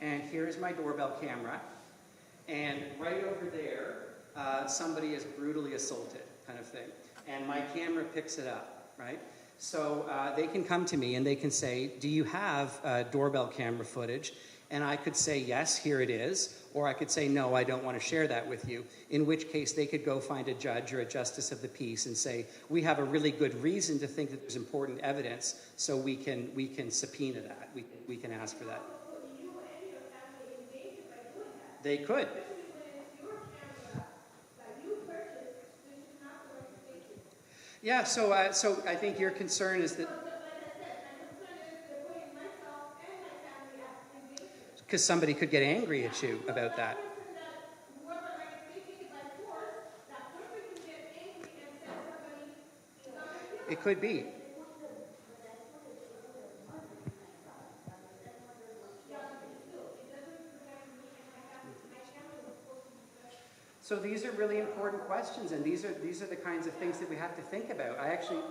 and here's my doorbell camera, and right over there, somebody is brutally assaulted, kind of thing. And my camera picks it up, right? So they can come to me and they can say, do you have doorbell camera footage? And I could say, yes, here it is. Or I could say, no, I don't want to share that with you. In which case they could go find a judge or a justice of the peace and say, we have a really good reason to think that there's important evidence, so we can subpoena that. We can ask for that. They could. Yeah, so I think your concern is that because somebody could get angry at you about that. It could be. So these are really important questions, and these are the kinds of things that we have to think about. I actually.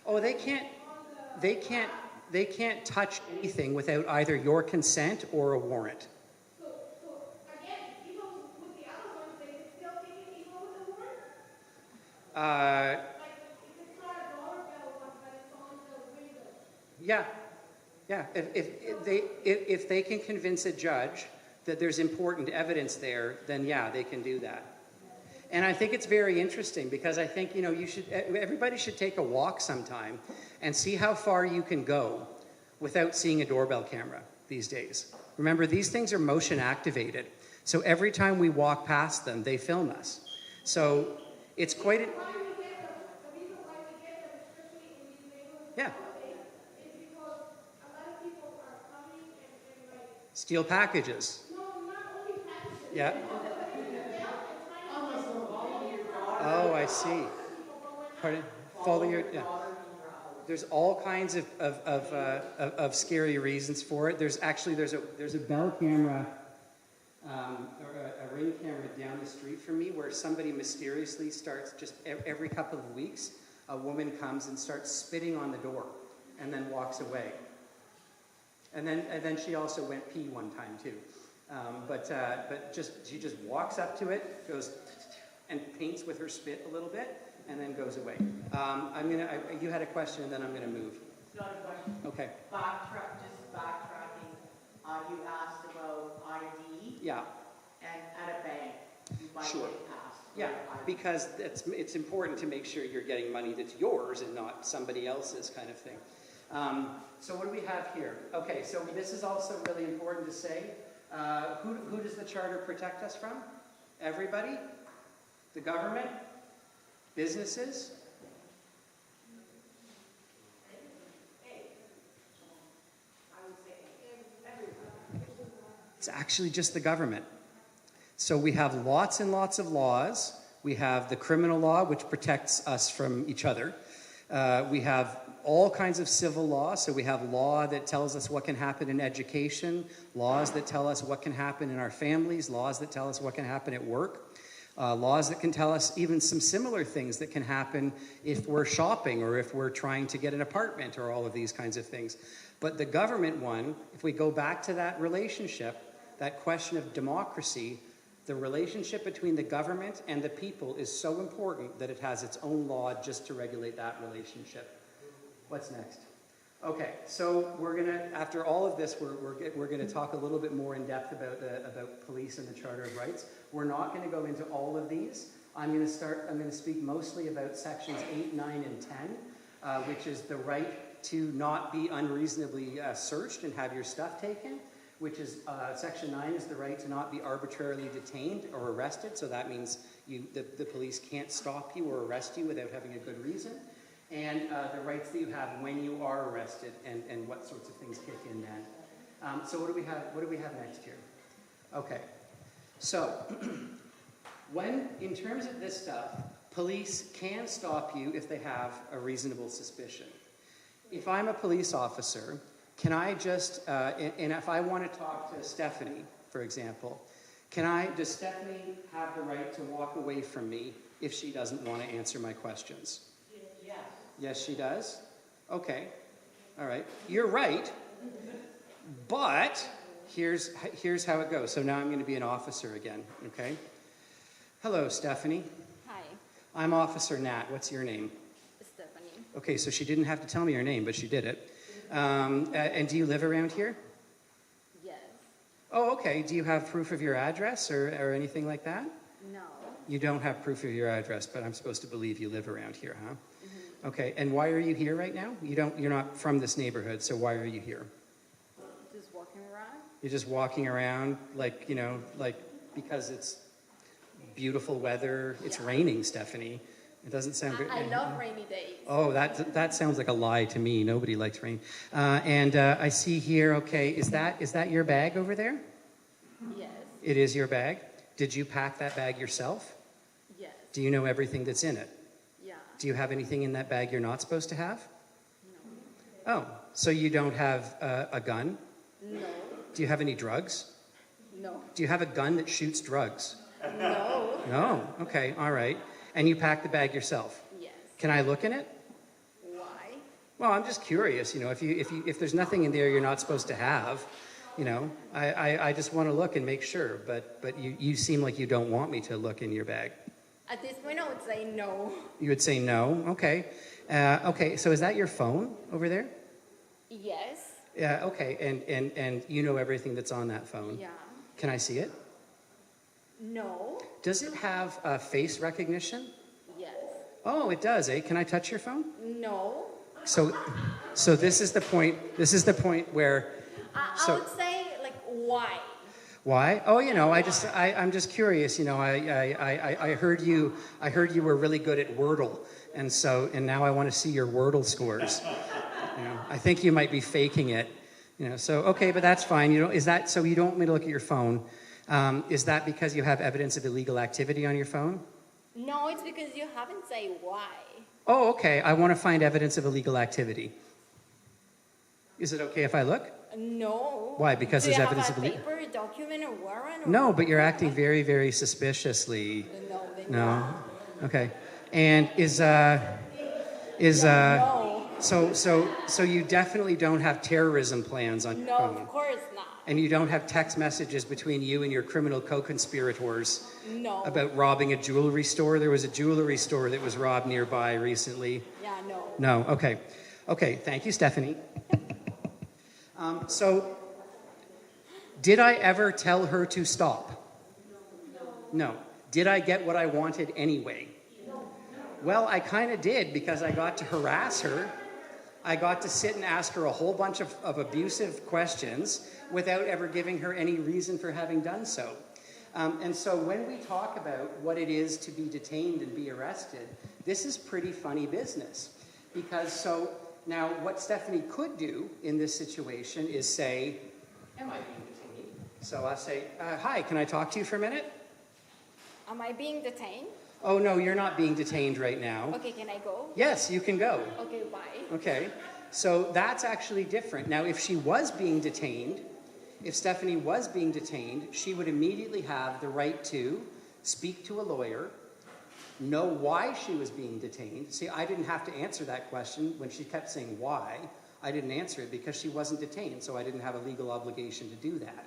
Oh, they can't touch anything without either your consent or a warrant. So again, even with the other ones, they can still take it even with a warrant? Yeah. If they can convince a judge that there's important evidence there, then yeah, they can do that. And I think it's very interesting because I think, you know, everybody should take a walk sometime and see how far you can go without seeing a doorbell camera these days. Remember, these things are motion activated. So every time we walk past them, they film us. So it's quite yeah. Steal packages. No, not only packages. Yeah. Oh, I see. Pardon? Follow your. Yeah. There's all kinds of scary reasons for it. There's a bell camera, or a ring camera down the street from me where somebody mysteriously starts just every couple of weeks. A woman comes and starts spitting on the door, and then walks away. And then she also went pee one time too, but she just walks up to it, goes and paints with her spit a little bit, and then goes away. You had a question, and then I'm gonna move. It's not a question. Okay. Backtracking. You asked about ID. Yeah. And at a bank, you might sure. get passed. Yeah, because it's important to make sure you're getting money that's yours and not somebody else's, kind of thing. So what do we have here? Okay, so this is also really important to say. Who does the Charter protect us from? Everybody? The government? Businesses? It's actually just the government. So we have lots and lots of laws. We have the criminal law, which protects us from each other. We have all kinds of civil law. So we have law that tells us what can happen in education, laws that tell us what can happen in our families, laws that tell us what can happen at work, laws that can tell us even some similar things that can happen if we're shopping or if we're trying to get an apartment or all of these kinds of things. But the government one, if we go back to that relationship, that question of democracy, the relationship between the government and the people is so important that it has its own law just to regulate that relationship. What's next? Okay, so we're gonna, after all of this, we're gonna talk a little bit more in depth about police and the Charter of Rights. We're not gonna go into all of these. I'm gonna speak mostly about sections 8, 9, and 10, which is the right to not be unreasonably searched and have your stuff taken, which is, section 9 is the right to not be arbitrarily detained or arrested. So that means the police can't stop you or arrest you without having a good reason. And the rights that you have when you are arrested and what sorts of things kick in then. So what do we have next here? Okay, so in terms of this stuff, police can stop you if they have a reasonable suspicion. If I'm a police officer, can I just, and if I want to talk to Stephanie, for example, does Stephanie have the right to walk away from me if she doesn't want to answer my questions? Yes. Yes, she does? Okay. All right. You're right. But here's how it goes. So now I'm going to be an officer again, okay? Hello, Stephanie. Hi, I'm Officer Nat. What's your name? Stephanie. Okay, so she didn't have to tell me her name, but she did it. And do you live around here? Yes. Oh, okay. Do you have proof of your address or anything like that? No. You don't have proof of your address, but I'm supposed to believe you live around here, huh? Mm-hmm. Okay, and why are you here right now? You're not from this neighborhood, so why are you here? Just walking around. You're just walking around like because it's beautiful weather. It's raining, Stephanie. It doesn't sound good. I love rainy days. Oh, that sounds like a lie to me. Nobody likes rain. And I see here, okay, is that your bag over there? Yes. It is your bag? Did you pack that bag yourself? Yes. Do you know everything that's in it? Yeah. Do you have anything in that bag you're not supposed to have? No. Oh, so you don't have a gun? No. Do you have any drugs? No. Do you have a gun that shoots drugs? No. No. Okay, all right. And you packed the bag yourself? Yes. Can I look in it? Why? Well, I'm just curious, if there's nothing in there you're not supposed to have, I just want to look and make sure, but you seem like you don't want me to look in your bag. At this point, I would say no. You would say no? Okay. Okay, so is that your phone over there? Yes. Yeah, okay, and you know everything that's on that phone? Yeah. Can I see it? No. Does it have face recognition? Yes. Oh, it does, eh? Can I touch your phone? No. So this is the point where... I would say, why? Why? Oh, I'm just curious. I heard you were really good at Wordle, and now I want to see your Wordle scores. I think you might be faking it. So okay, but that's fine. Is that so? You don't want me to look at your phone? Is that because you have evidence of illegal activity on your phone? No, it's because you haven't said why. Oh, okay. I want to find evidence of illegal activity. Is it okay if I look? No. Why? Because Do there's you evidence have of a illegal... paper, document, or warrant? Or No, but you're acting very, very suspiciously. No. Okay. And No. So you definitely don't have terrorism plans on your No, phone. of course not. And you don't have text messages between you and your criminal co-conspirators No. about robbing a jewelry store? There was a jewelry store that was robbed nearby recently. Yeah, no. No, okay. Okay, thank you, Stephanie. So, did I ever tell her to stop? No. Did I get what I wanted anyway? Well, I kind of did, because I got to harass her. I got to sit and ask her a whole bunch of abusive questions without ever giving her any reason for having done so. And so when we talk about what it is to be detained and be arrested, this is pretty funny business. Because now what Stephanie could do in this situation is say, am I being detained? So I say, hi, can I talk to you for a minute? Am I being detained? Oh, no, you're not being detained right now. Okay, can I go? Yes, you can go. Okay, bye. Okay, so that's actually different. Now, if she was being detained, if Stephanie was being detained, she would immediately have the right to speak to a lawyer, know why she was being detained. See, I didn't have to answer that question when she kept saying why. I didn't answer it because she wasn't detained, so I didn't have a legal obligation to do that.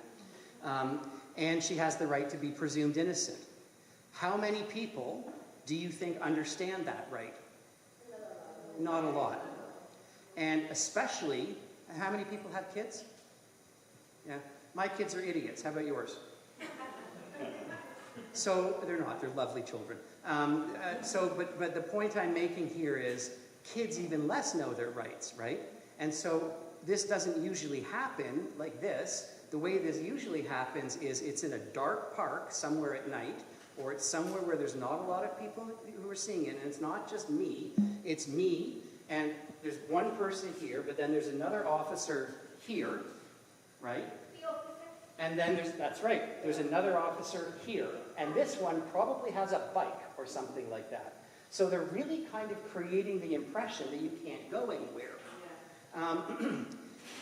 And she has the right to be presumed innocent. How many people do you think understand that right? Not a lot. And especially, how many people have kids? Yeah, my kids are idiots. How about yours? So they're not. They're lovely children. But the point I'm making here is kids even less know their rights, right? And so this doesn't usually happen like this. The way this usually happens is it's in a dark park somewhere at night, or it's somewhere where there's not a lot of people who are seeing it, and it's not just me. It's me, and there's one person here, but then there's another officer here, right? And then that's right, there's another officer here. And this one probably has a bike or something like that. So they're really kind of creating the impression that you can't go anywhere.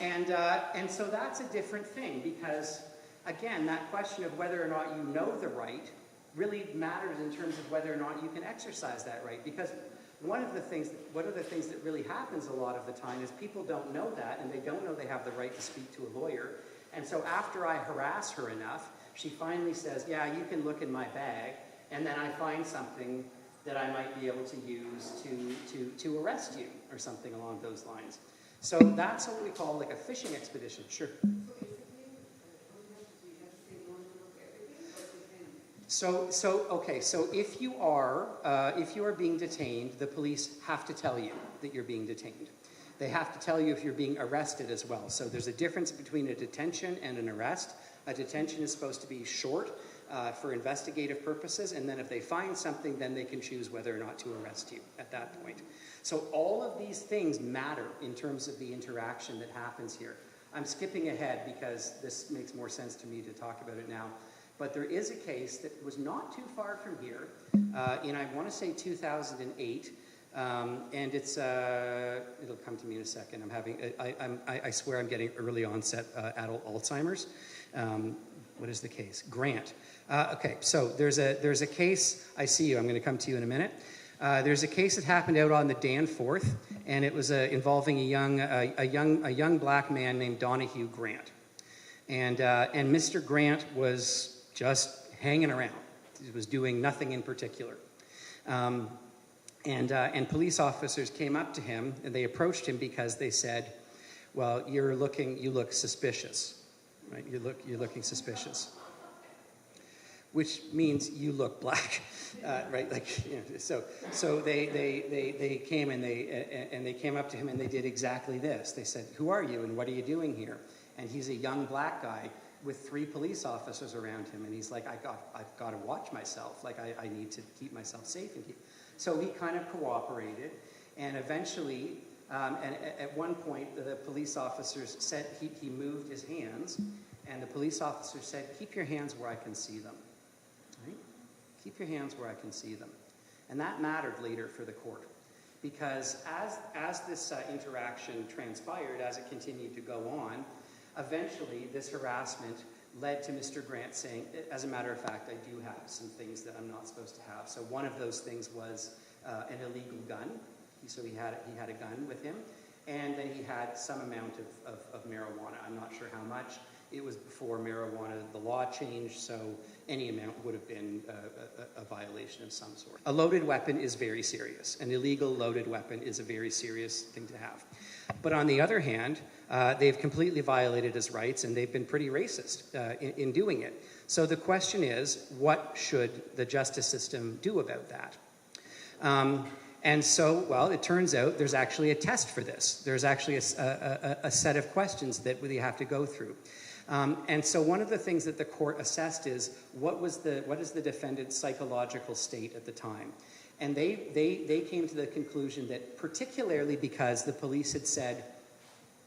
And so that's a different thing because, again, that question of whether or not you know the right really matters in terms of whether or not you can exercise that right. Because one of the things that really happens a lot of the time is people don't know that, and they don't know they have the right to speak to a lawyer. And so after I harass her enough, she finally says, yeah, you can look in my bag, and then I find something that I might be able to use to arrest you, or something along those lines. So that's what we call like a fishing expedition. Sure. So if you are being detained, the police have to tell you that you're being detained. They have to tell you if you're being arrested as well. So there's a difference between a detention and an arrest. A detention is supposed to be short for investigative purposes, and then if they find something, then they can choose whether or not to arrest you at that point. So all of these things matter in terms of the interaction that happens here. I'm skipping ahead because this makes more sense to me to talk about it now. But there is a case that was not too far from here in, I want to say, 2008. And it's, it'll come to me in a second. I swear I'm getting early onset adult Alzheimer's. What is the case? Grant. Okay, so there's a case, I see you, I'm going to come to you in a minute. There's a case that happened out on the Danforth, and it was involving a young black man named Donahue Grant. And Mr. Grant was just hanging around. He was doing nothing in particular. And police officers came up to him, and they approached him because they said, well, you look suspicious, right? You're looking suspicious. Which means you look black, right? Like, you know, so they came and they came up to him and they did exactly this. They said, "Who are you and what are you doing here?" And he's a young black guy with 3 police officers around him, and he's like, "I've got to watch myself. Like, I need to keep myself safe." And so he kind of cooperated, and eventually, and at one point, the police officers said he moved his hands, and the police officer said, "Keep your hands where I can see them." Right? Keep your hands where I can see them. And that mattered later for the court, because as this interaction transpired, as it continued to go on, eventually this harassment led to Mr. Grant saying, as a matter of fact, I do have some things that I'm not supposed to have. So one of those things was an illegal gun. So he had a gun with him, and then he had some amount of marijuana. I'm not sure how much. It was before marijuana, the law changed, so any amount would have been a violation of some sort. A loaded weapon is very serious. An illegal loaded weapon is a very serious thing to have. But on the other hand, they've completely violated his rights, and they've been pretty racist in doing it. So the question is, what should the justice system do about that? And so, well, it turns out there's actually a test for this. There's actually a set of questions that we have to go through. And so one of the things that the court assessed is, what is the defendant's psychological state at the time? And they came to the conclusion that, particularly because the police had said,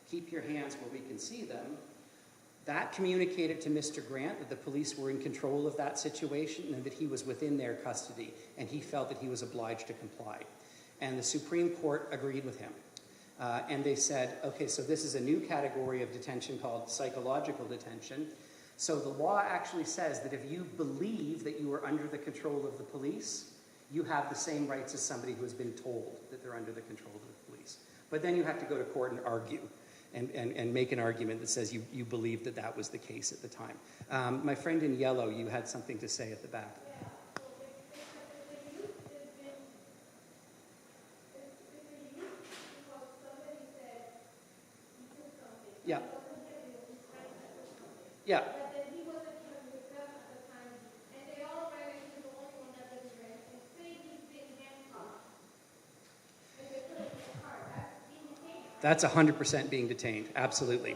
keep your hands where we can see them, That communicated to Mr. Grant that the police were in control of that situation and that he was within their custody, and he felt that he was obliged to comply. And the Supreme Court agreed with him. And they said, okay, so this is a new category of detention called psychological detention. So the law actually says that if you believe that you are under the control of the police, you have the same rights as somebody who has been told that they're under the control of the police. But then you have to go to court and argue and make an argument that says you believe that that was the case at the time. My friend in yellow, you had something to say at the back. Yeah. Yeah. That's 100% being detained, absolutely.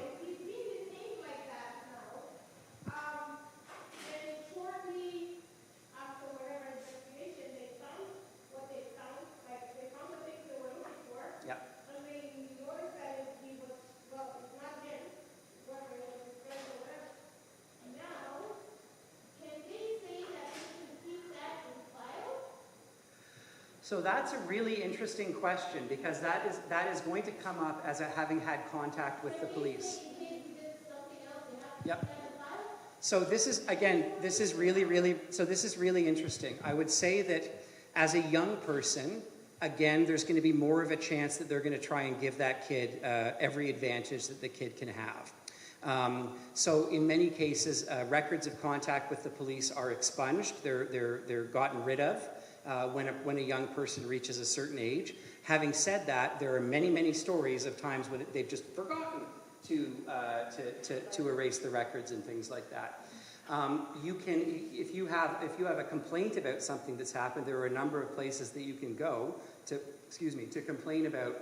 So that's a really interesting question, because that is going to come up as having had contact with the police. Yep. So this is, again, this is really interesting. I would say that as a young person, again, there's going to be more of a chance that they're going to try and give that kid every advantage that the kid can have. So in many cases, records of contact with the police are expunged. They're gotten rid of. When a young person reaches a certain age. Having said that, there are many, many stories of times when they've just forgotten to erase the records and things like that. You can, if you have a complaint about something that's happened, there are a number of places that you can go to complain about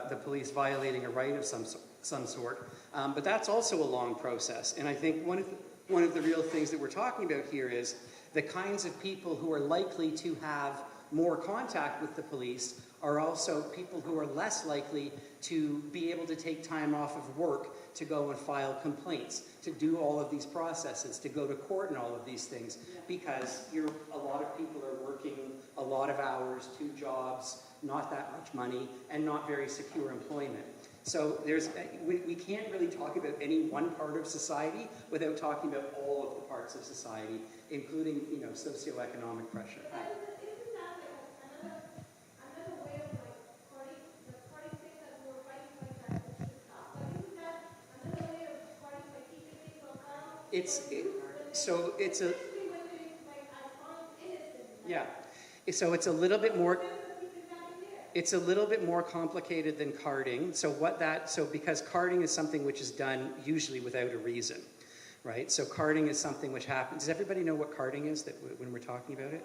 the police violating a right of some sort. But that's also a long process. And I think one of the real things that we're talking about here is the kinds of people who are likely to have more contact with the police are also people who are less likely to be able to take time off of work to go and file complaints, to do all of these processes, to go to court and all of these things, because a lot of people are working a lot of hours, 2 jobs, not that much money, and not very secure employment. So we can't really talk about any one part of society without talking about all of the parts of society, including, socioeconomic pressure. Isn't that another way of the party thing that we're fighting like that should stop? Isn't that another way of party by keeping things on calm? Yeah. So it's a little bit more. It's a little bit more complicated than carding. So because carding is something which is done usually without a reason, right? So carding is something which happens. Does everybody know what carding is when we're talking about it?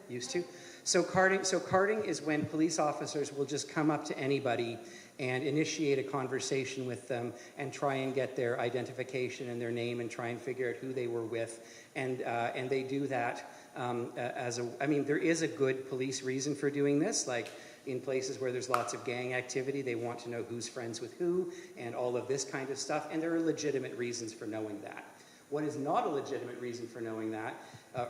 Used to? So carding is when police officers will just come up to anybody and initiate a conversation with them and try and get their identification and their name and try and figure out who they were with. And they do that there is a good police reason for doing this, like in places where there's lots of gang activity, they want to know who's friends with who and all of this kind of stuff, and there are legitimate reasons for knowing that. What is not a legitimate reason for knowing that,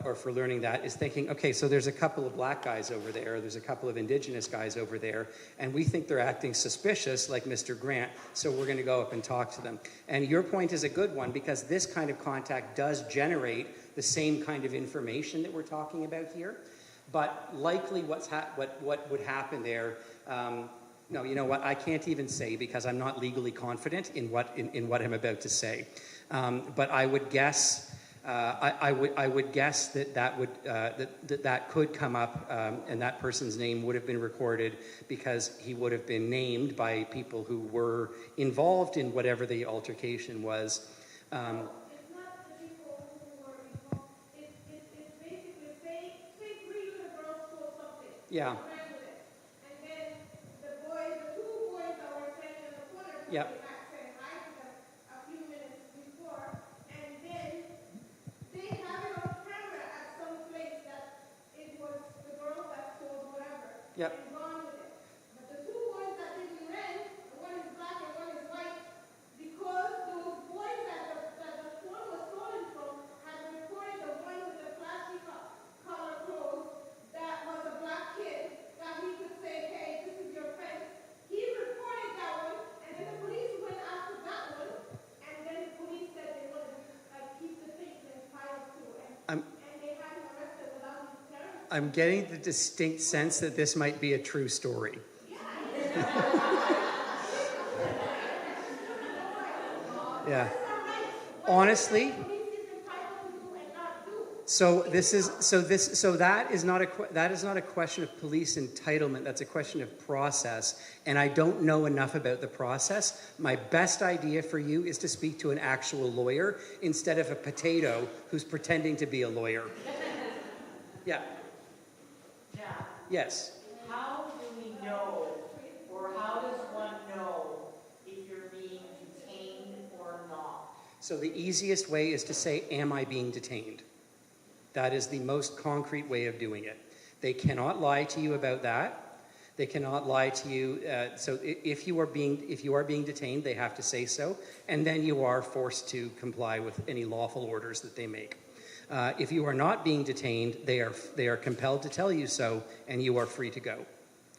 or for learning that, is thinking, okay, so there's a couple of black guys over there, there's a couple of indigenous guys over there, and we think they're acting suspicious like Mr. Grant, so we're going to go up and talk to them. And your point is a good one, because this kind of contact does generate the same kind of information that we're talking about here. But likely what would happen there, no, you know what, I can't even say, because I'm not legally confident in what I'm about to say. But I would guess I would guess that could come up, and that person's name would have been recorded because he would have been named by people who were involved in whatever the altercation was. It's not the people who were involved. It's basically say 3 little girls stole something. Yeah. Ran with it. And then the 2 boys that were standing in the corner. Yep. Yep. And gone with it. But the 2 boys that didn't rent, one is black and one is white, because those boys that I'm getting the distinct sense that this might be a true story. Yeah. Honestly, that is not a question of police entitlement. That's a question of process, and I don't know enough about the process. My best idea for you is to speak to an actual lawyer instead of a potato who's pretending to be a lawyer. Yeah. Yeah. Yes. How do we know, or how does one know if you're being detained or not? So the easiest way is to say, am I being detained? That is the most concrete way of doing it. They cannot lie to you about that. They cannot lie to you. So if you are being detained, they have to say so, and then you are forced to comply with any lawful orders that they make. If you are not being detained, they are compelled to tell you so, and you are free to go,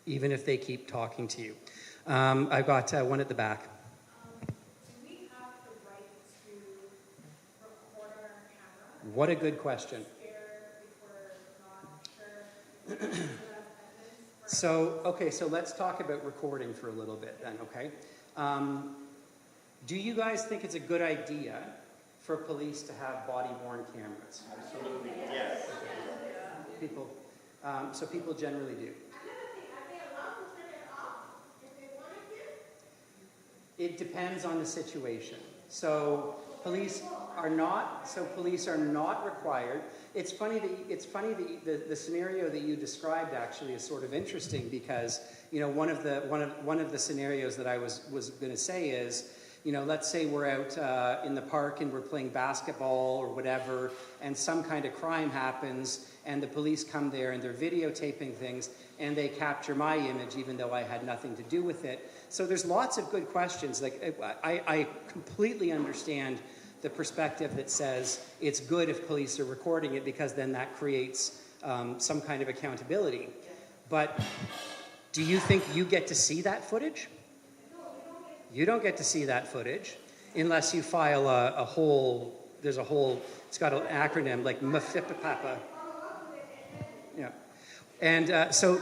even if they keep talking to you. I've got one at the back. Do we have the right to record on our camera? What a good question. So let's talk about recording for a little bit then, okay? Do you guys think it's a good idea for police to have body-worn cameras? Absolutely, yes. So people generally do. It depends on the situation. So police are not required. It's funny that the scenario that you described actually is sort of interesting because, you know, one of the scenarios that I was going to say is, you know, let's say we're out in the park and we're playing basketball or whatever, and some kind of crime happens, and the police come there and they're videotaping things, and they capture my image even though I had nothing to do with it. So there's lots of good questions. Like I completely understand the perspective that says it's good if police are recording it because then that creates some kind of accountability. But do you think you get to see that footage? You don't get to see that footage unless you file it's got an acronym like MFIPPAPA. Yeah. And so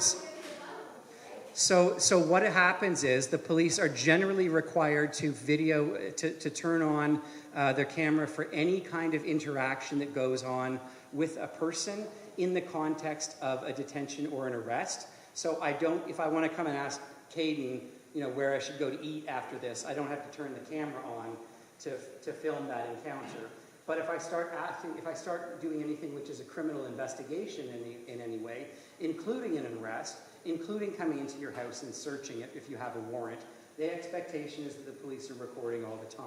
what happens is the police are generally required to to turn on their camera for any kind of interaction that goes on with a person in the context of a detention or an arrest. So if I want to come and ask Caden, you know, where I should go to eat after this, I don't have to turn the camera on to film that encounter. But if I start doing anything which is a criminal investigation in any way, including an arrest, including coming into your house and searching it if you have a warrant, the expectation is that the police are recording all the time.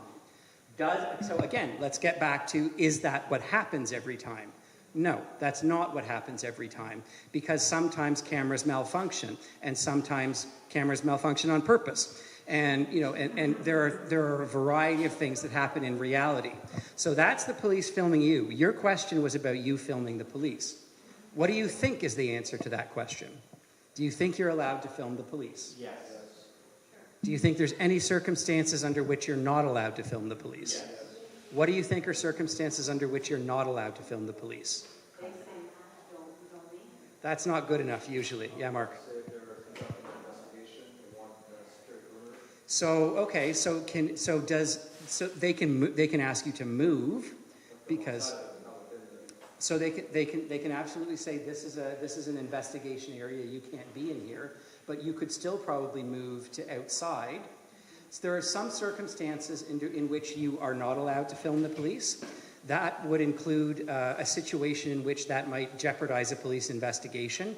So again, let's get back to, is that what happens every time? No, that's not what happens every time, because sometimes cameras malfunction, and sometimes cameras malfunction on purpose. And you know, and there are a variety of things that happen in reality. So that's the police filming you. Your question was about you filming the police. What do you think is the answer to that question? Do you think you're allowed to film the police? Yes. Do you think there's any circumstances under which you're not allowed to film the police? Yes. What do you think are circumstances under which you're not allowed to film the police? That's not good enough usually. Yeah, Mark. So okay, so they can ask you to move, because so they can absolutely say this is an investigation area, you can't be in here, but you could still probably move to outside. So there are some circumstances in which you are not allowed to film the police. That would include a situation in which that might jeopardize a police investigation.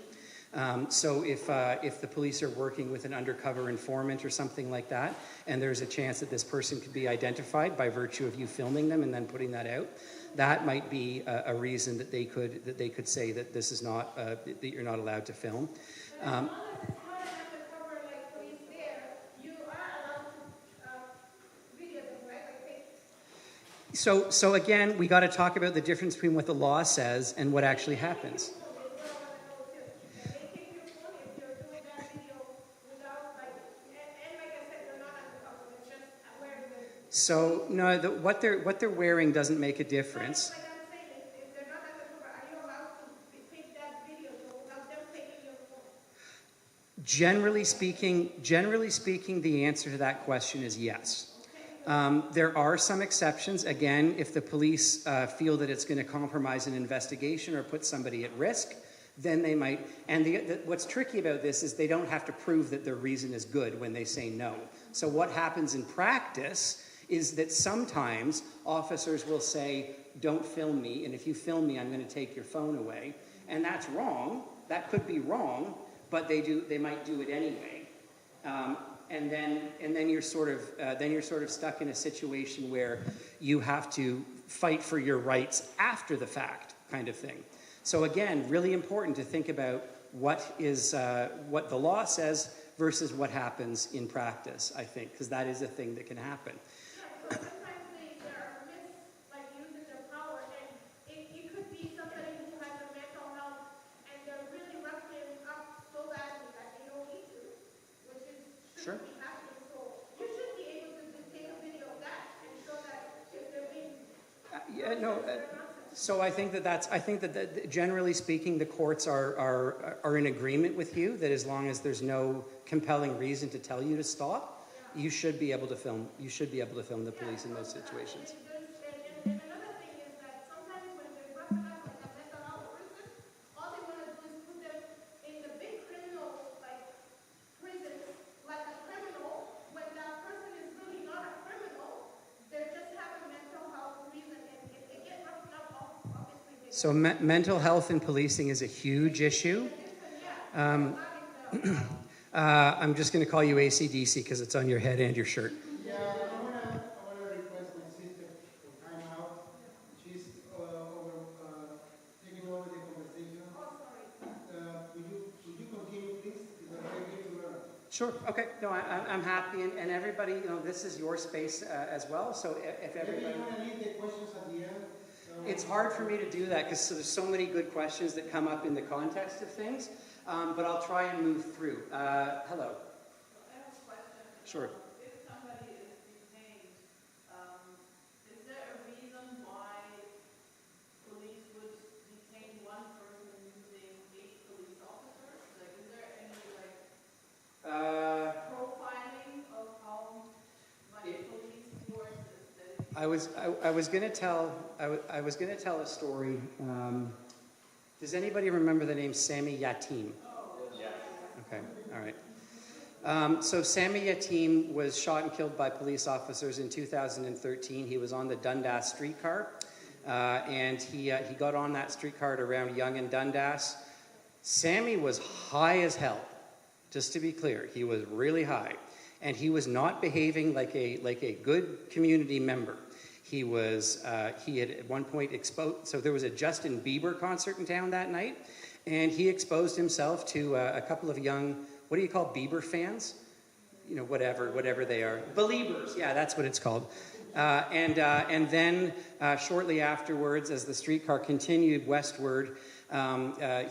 So if the police are working with an undercover informant or something like that, and there's a chance that this person could be identified by virtue of you filming them and then putting that out, that might be a reason that they could say that this is not that you're not allowed to film. So again, we got to talk about the difference between what the law says and what actually happens. So no, what they're wearing doesn't make a difference. Generally speaking, the answer to that question is yes. There are some exceptions. Again, if the police feel that it's going to compromise an investigation or put somebody at risk, then they might. And what's tricky about this is they don't have to prove that their reason is good when they say no. So what happens in practice is that sometimes officers will say, don't film me, and if you film me, I'm going to take your phone away. And that's wrong. That could be wrong, but they might do it anyway. And then you're sort of stuck in a situation where you have to fight for your rights after the fact, kind of thing. So again, really important to think about what the law says versus what happens in practice, I think, because that is a thing that can happen. So sometimes they are using their power, and it could be somebody who has a mental health, and they're really roughing up so badly that they don't need to, which is Sure. shouldn't be happening. So you should be able to take a video of that and show that if they're being. So I think that generally speaking, the courts are in agreement with you that as long as there's no compelling reason to tell you to stop, you should be able to film. You should be able to film the police in those situations. And another thing is that sometimes when they're roughing up like a mental health person, all they want to do is put them in the big criminal prisons like a criminal, when that person is really not a criminal. They just have a mental health reason, and if they get roughed up, obviously they. So mental health and policing is a huge issue. I'm just going to call you AC/DC because it's on your head and your shirt. Yeah, I wanna request my sister to time out. She's taking over the conversation. Would you continue, please? Is that okay to learn? Sure. Okay. No, I'm happy, and everybody, this is your space as well. So if Maybe everybody, you want to leave the questions at the end. it's hard for me to do that because there's so many good questions that come up in the context of things. But I'll try and move through. Hello. I have a question. Sure. If somebody is detained, is there a reason why police would detain one person using 8 police officers? Like, is there any profiling of how much police force is dedicated? I was going to tell a story. Does anybody remember the name Sami Yatim? Yes. Okay, all right. So Sami Yatim was shot and killed by police officers in 2013. He was on the Dundas streetcar, and he got on that streetcar around Yonge and Dundas. Sami was high as hell, just to be clear. He was really high, and he was not behaving like a good community member. He had at one point exposed, so there was a Justin Bieber concert in town that night, and he exposed himself to a couple of young, what do you call Bieber fans? Whatever they are. Believers, yeah, that's what it's called. And then shortly afterwards, as the streetcar continued westward,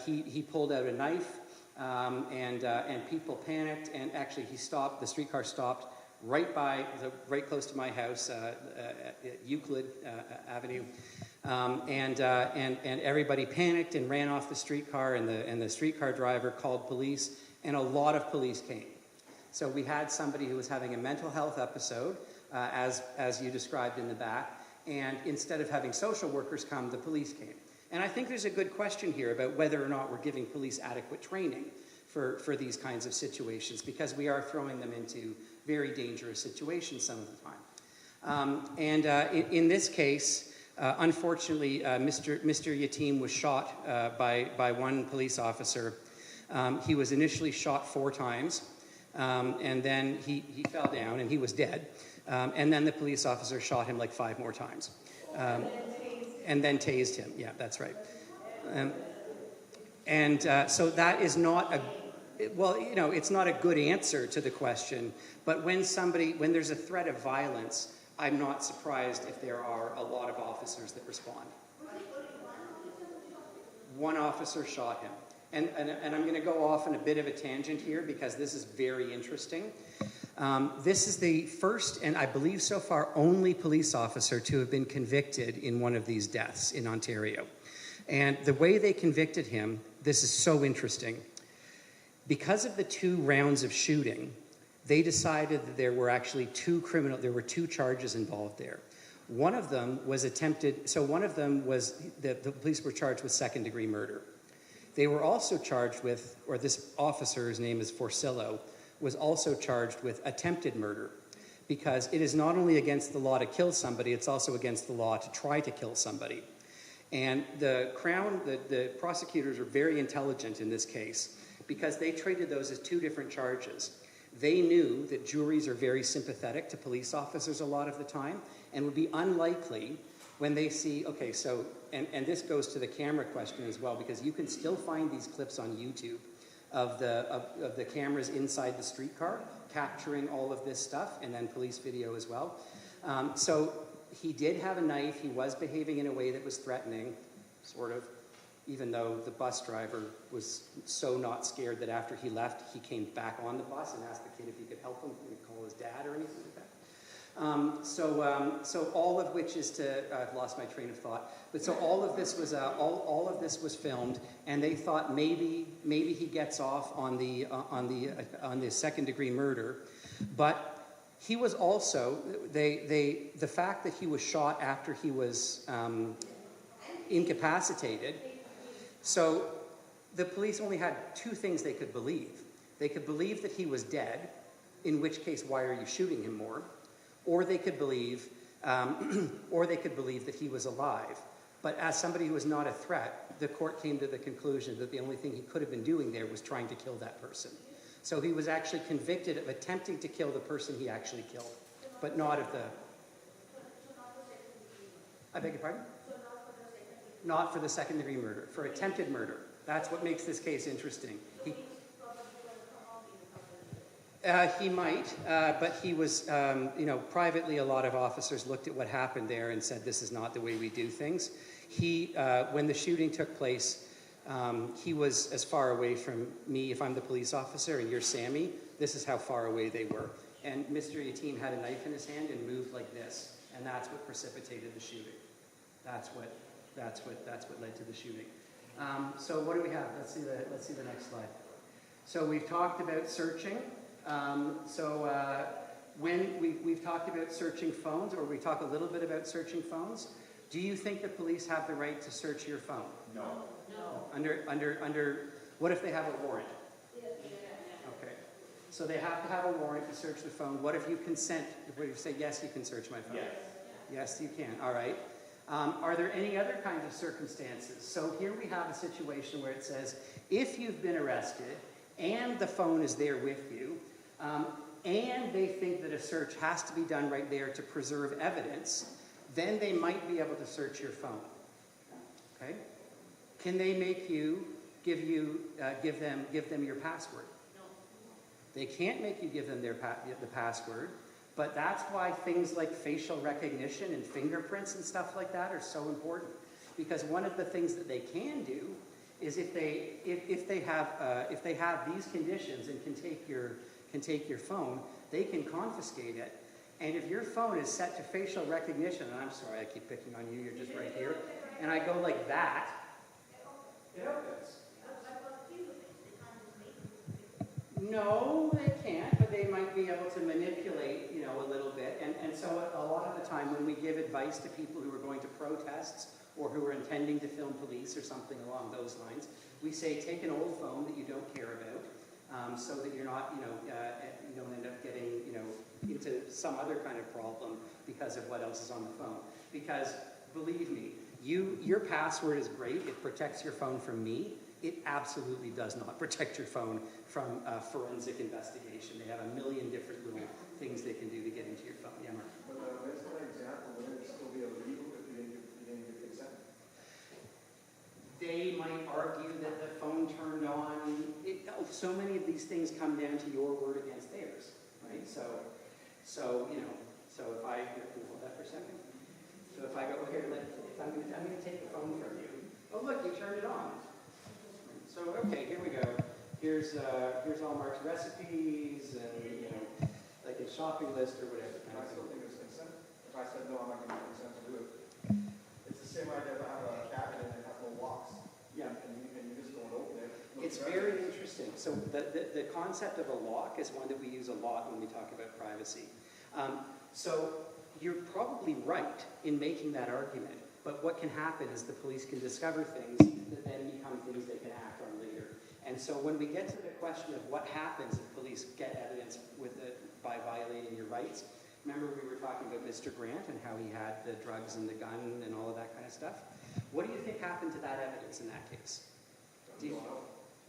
he pulled out a knife, and people panicked, and actually the streetcar stopped right close to my house, Euclid Avenue, and everybody panicked and ran off the streetcar, and the streetcar driver called police, and a lot of police came. So we had somebody who was having a mental health episode, as you described in the back, and instead of having social workers come, the police came. And I think there's a good question here about whether or not we're giving police adequate training for these kinds of situations, because we are throwing them into very dangerous situations some of the time. In this case, unfortunately, Mr. Yatim was shot by one police officer. He was initially shot 4 times, and then he fell down and he was dead. And then the police officer shot him like 5 more times. And then tased him. Yeah, that's right. So that is not it's not a good answer to the question, but when there's a threat of violence, I'm not surprised if there are a lot of officers that respond. One officer shot him. And I'm going to go off on a bit of a tangent here because this is very interesting. This is the first, and I believe so far only police officer to have been convicted in one of these deaths in Ontario. And the way they convicted him, this is so interesting. Because of the 2 rounds of shooting, they decided that there were actually there were 2 charges involved there. One of them was the police were charged with second-degree murder. They were also charged with, or this officer's name is Forcillo, was also charged with attempted murder, because it is not only against the law to kill somebody, it's also against the law to try to kill somebody. And the Crown, the prosecutors are very intelligent in this case, because they treated those as 2 different charges. They knew that juries are very sympathetic to police officers a lot of the time, and would be unlikely when they see, okay, so, and this goes to the camera question as well, because you can still find these clips on YouTube of the cameras inside the streetcar capturing all of this stuff, and then police video as well. So he did have a knife. He was behaving in a way that was threatening, sort of, even though the bus driver was so not scared that after he left, he came back on the bus and asked the kid if he could help him, he'd call his dad or anything like that. So all of which is to, I've lost my train of thought, but so all of this was filmed, and they thought maybe he gets off on the second-degree murder, but he was also, the fact that he was shot after he was incapacitated, so the police only had 2 things they could believe. They could believe that he was dead, in which case, why are you shooting him more? Or they could believe that he was alive. But as somebody who was not a threat, the court came to the conclusion that the only thing he could have been doing there was trying to kill that person. So he was actually convicted of attempting to kill the person he actually killed, but not of the... I beg your pardon? Not for the second-degree murder, for attempted murder. That's what makes this case interesting. He might, but he was, privately a lot of officers looked at what happened there and said, this is not the way we do things. When the shooting took place, he was as far away from me, if I'm the police officer and you're Sammy, this is how far away they were. And Mr. Yatim had a knife in his hand and moved like this, and that's what precipitated the shooting. That's what led to the shooting. So what do we have? Let's see the next slide. So we've talked about searching. When we've talked about searching phones, or we talk a little bit about searching phones, do you think the police have the right to search your phone? No. Under what if they have a warrant? Okay. So they have to have a warrant to search the phone. What if you consent? If you say, yes, you can search my phone? Yes. Yes, you can. All right. Are there any other kinds of circumstances? So here we have a situation where it says, if you've been arrested and the phone is there with you, and they think that a search has to be done right there to preserve evidence, then they might be able to search your phone. Okay? Can they make you give them your password? No. They can't make you give them the password, but that's why things like facial recognition and fingerprints and stuff like that are so important. Because one of the things that they can do is if they have these conditions and can take your phone, they can confiscate it. And if your phone is set to facial recognition, and I'm sorry, I keep picking on you, you're just right here, and I go like that, it opens. No, they can't, but they might be able to manipulate, a little bit. And so a lot of the time when we give advice to people who are going to protests or who are intending to film police or something along those lines, we say take an old phone that you don't care about, so that you're not, you don't end up getting, into some other kind of problem because of what else is on the phone. Because believe me, your password is great. It protects your phone from me. It absolutely does not protect your phone from forensic investigation. They have a million different little things they can do to get into your phone. Yeah, Mark. But where's one example where it still be illegal if you didn't get consent? They might argue that the phone turned on. So many of these things come down to your word against theirs, right? So if I hold that for a second. So if I go here, I'm going to take the phone from you. Oh look, you turned it on. So okay, here we go. Here's all Mark's recipes and like a shopping list or whatever. I still think it's consent. If I said no, I'm not going to get consent to do it. It's the same idea if I have a cabinet and it has no locks. Yeah. And you just don't open it. It's very interesting. So the concept of a lock is one that we use a lot when we talk about privacy. So you're probably right in making that argument, but what can happen is the police can discover things that then become things they can act on later. And so when we get to the question of what happens if police get evidence by violating your rights, remember we were talking about Mr. Grant and how he had the drugs and the gun and all of that kind of stuff? What do you think happened to that evidence in that case? Do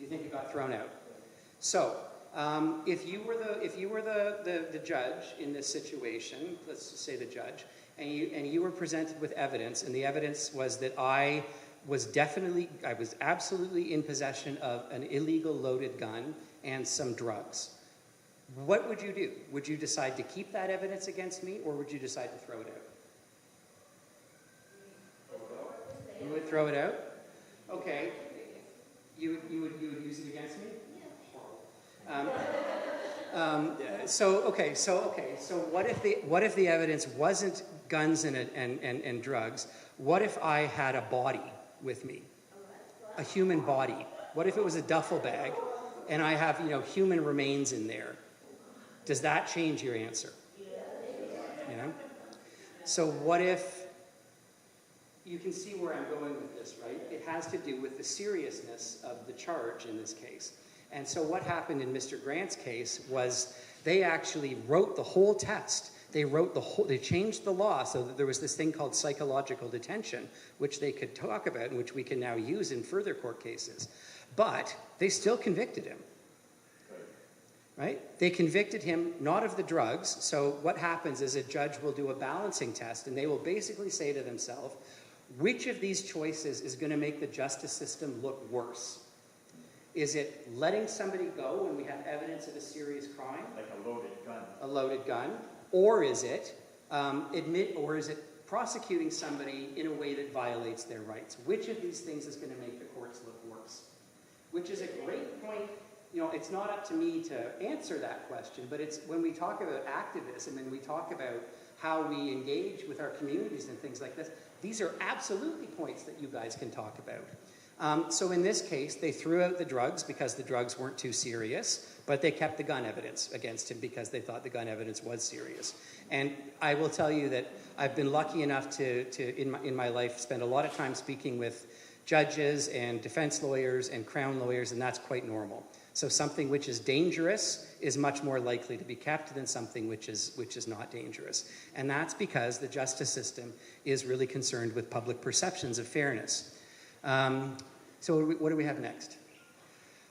you think it got thrown out? So, if you were the judge in this situation, let's just say the judge, and you were presented with evidence, and the evidence was that I was absolutely in possession of an illegal loaded gun and some drugs, what would you do? Would you decide to keep that evidence against me, or would you decide to throw it out? You would throw it out? Okay. You would use it against me? So what if the evidence wasn't guns and drugs? What if I had a body with me, a human body? What if it was a duffel bag, and I have human remains in there? Does that change your answer? Yeah. So what if? You can see where I'm going with this, right? It has to do with the seriousness of the charge in this case. And so what happened in Mr. Grant's case was they actually wrote the whole test. They changed the law so that there was this thing called psychological detention, which they could talk about and which we can now use in further court cases. But they still convicted him. Right? They convicted him not of the drugs. So what happens is a judge will do a balancing test, and they will basically say to themselves, which of these choices is going to make the justice system look worse? Is it letting somebody go when we have evidence of a serious crime? Like a loaded gun. A loaded gun. Or is it prosecuting somebody in a way that violates their rights? Which of these things is going to make the courts look worse? Which is a great point. It's not up to me to answer that question, but it's when we talk about activism and we talk about how we engage with our communities and things like this, these are absolutely points that you guys can talk about. So in this case, they threw out the drugs because the drugs weren't too serious, but they kept the gun evidence against him because they thought the gun evidence was serious. And I will tell you that I've been lucky enough to in my life, spend a lot of time speaking with judges and defense lawyers and crown lawyers, and that's quite normal. So something which is dangerous is much more likely to be kept than something which is not dangerous. And that's because the justice system is really concerned with public perceptions of fairness. So what do we have next?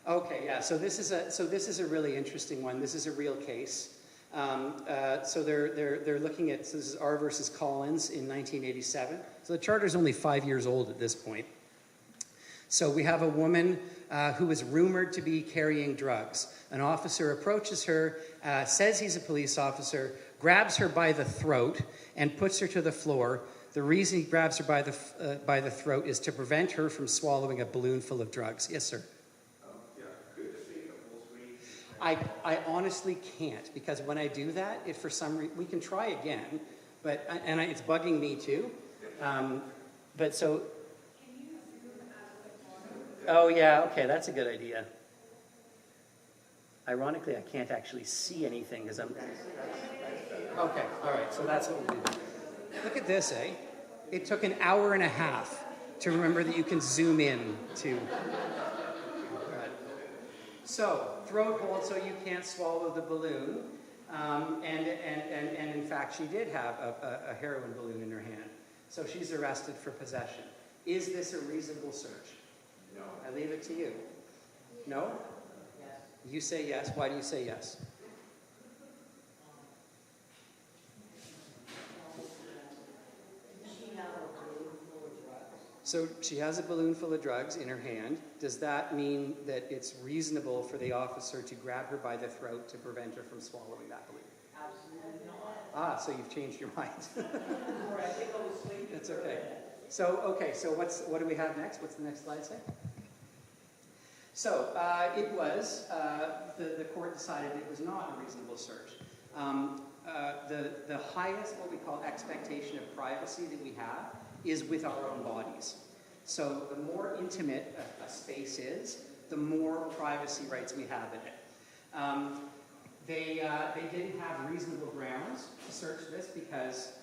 Okay, yeah, so this is a really interesting one. This is a real case. So they're looking at, so this is R versus Collins in 1987. So the charter's only 5 years old at this point. So we have a woman who is rumored to be carrying drugs. An officer approaches her, says he's a police officer, grabs her by the throat and puts her to the floor. The reason he grabs her by the throat is to prevent her from swallowing a balloon full of drugs. Yes, sir. Yeah, good to see the full screen. I honestly can't, because when I do that, if for some reason, we can try again, but it's bugging me too. But so. Oh yeah, okay, that's a good idea. Ironically, I can't actually see anything because I'm. Okay, all right, so that's what we'll do. Look at this, eh? It took an hour and a half to remember that you can zoom in to. Right. So, throat hold so you can't swallow the balloon. And in fact, she did have a heroin balloon in her hand. So she's arrested for possession. Is this a reasonable search? No. I leave it to you. No? Yes. You say yes. Why do you say yes? So she has a balloon full of drugs in her hand. Does that mean that it's reasonable for the officer to grab her by the throat to prevent her from swallowing that balloon? Absolutely not. Ah, so you've changed your mind. That's okay. So what do we have next? What's the next slide say? So it was, the court decided it was not a reasonable search. The highest, what we call expectation of privacy that we have is with our own bodies. So the more intimate a space is, the more privacy rights we have in it. They didn't have reasonable grounds to search this because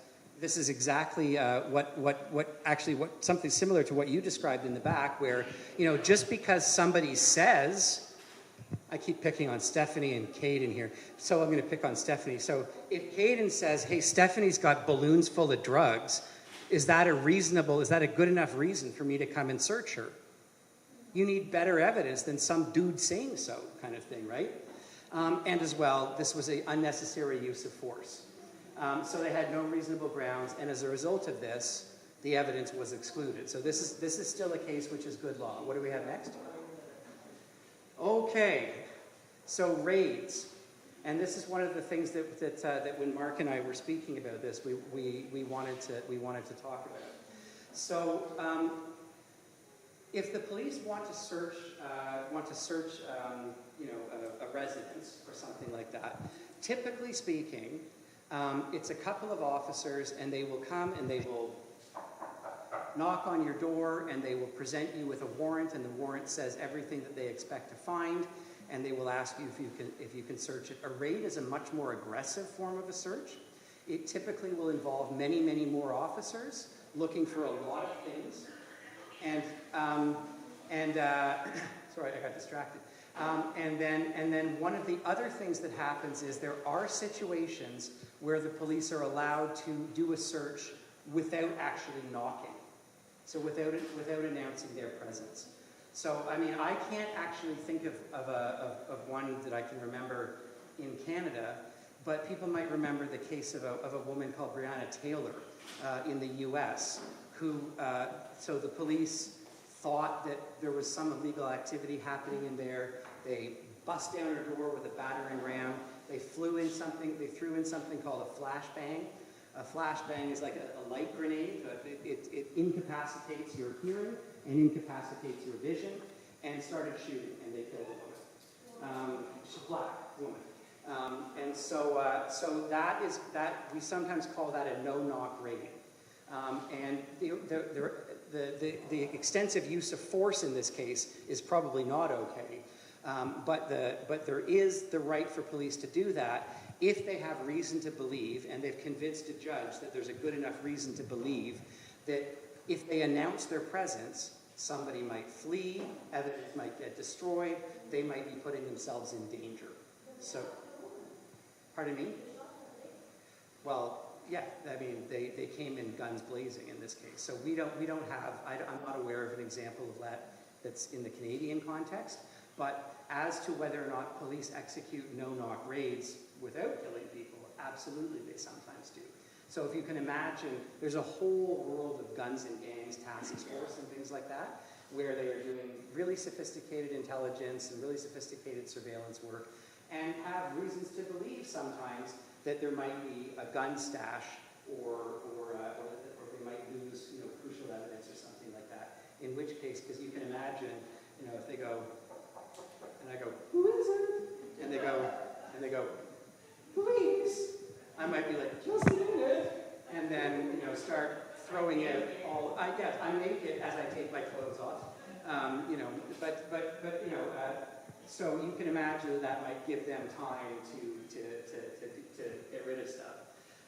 this is exactly something similar to what you described in the back, where, just because somebody says, I keep picking on Stephanie and Caden here, so I'm going to pick on Stephanie. So if Caden says, hey, Stephanie's got balloons full of drugs, is that a good enough reason for me to come and search her? You need better evidence than some dude saying so, kind of thing, right? And as well, this was an unnecessary use of force. So they had no reasonable grounds, and as a result of this, the evidence was excluded. So this is still a case which is good law. What do we have next? Okay, so raids. And this is one of the things that when Mark and I were speaking about this, we wanted to talk about. So if the police want to search a residence or something like that, typically speaking, it's a couple of officers, and they will come and they will knock on your door, and they will present you with a warrant, and the warrant says everything that they expect to find, and they will ask you if you can search it. A raid is a much more aggressive form of a search. It typically will involve many, many more officers looking for a lot of things. And sorry, I got distracted. And then one of the other things that happens is there are situations where the police are allowed to do a search without actually knocking. So without announcing their presence. So, I mean, I can't actually think of one that I can remember in Canada, but people might remember the case of a woman called Breonna Taylor in the U.S., who, so the police thought that there was some illegal activity happening in there. They bust down her door with a battering ram. They threw in something called a flashbang. A flashbang is like a light grenade, but it incapacitates your hearing and incapacitates your vision, and started shooting, and they killed a woman. She's a black woman. And so we sometimes call that a no-knock raid. And the extensive use of force in this case is probably not okay. But there is the right for police to do that if they have reason to believe, and they've convinced a judge that there's a good enough reason to believe that if they announce their presence, somebody might flee, evidence might get destroyed, they might be putting themselves in danger. So, pardon me? Well, yeah, I mean, they came in guns blazing in this case. So we don't have, I'm not aware of an example of that that's in the Canadian context. But as to whether or not police execute no-knock raids without killing people, absolutely they sometimes do. So if you can imagine, there's a whole world of guns and gangs, task force and things like that, where they are doing really sophisticated intelligence and really sophisticated surveillance work, and have reasons to believe sometimes that there might be a gun stash or they might lose crucial evidence or something like that. In which case, because you can imagine, if they go, and I go, who is it? And they go, police. I might be like, just a minute, and then start throwing out all. I'm naked as I take my clothes off. So you can imagine that might give them time to get rid of stuff.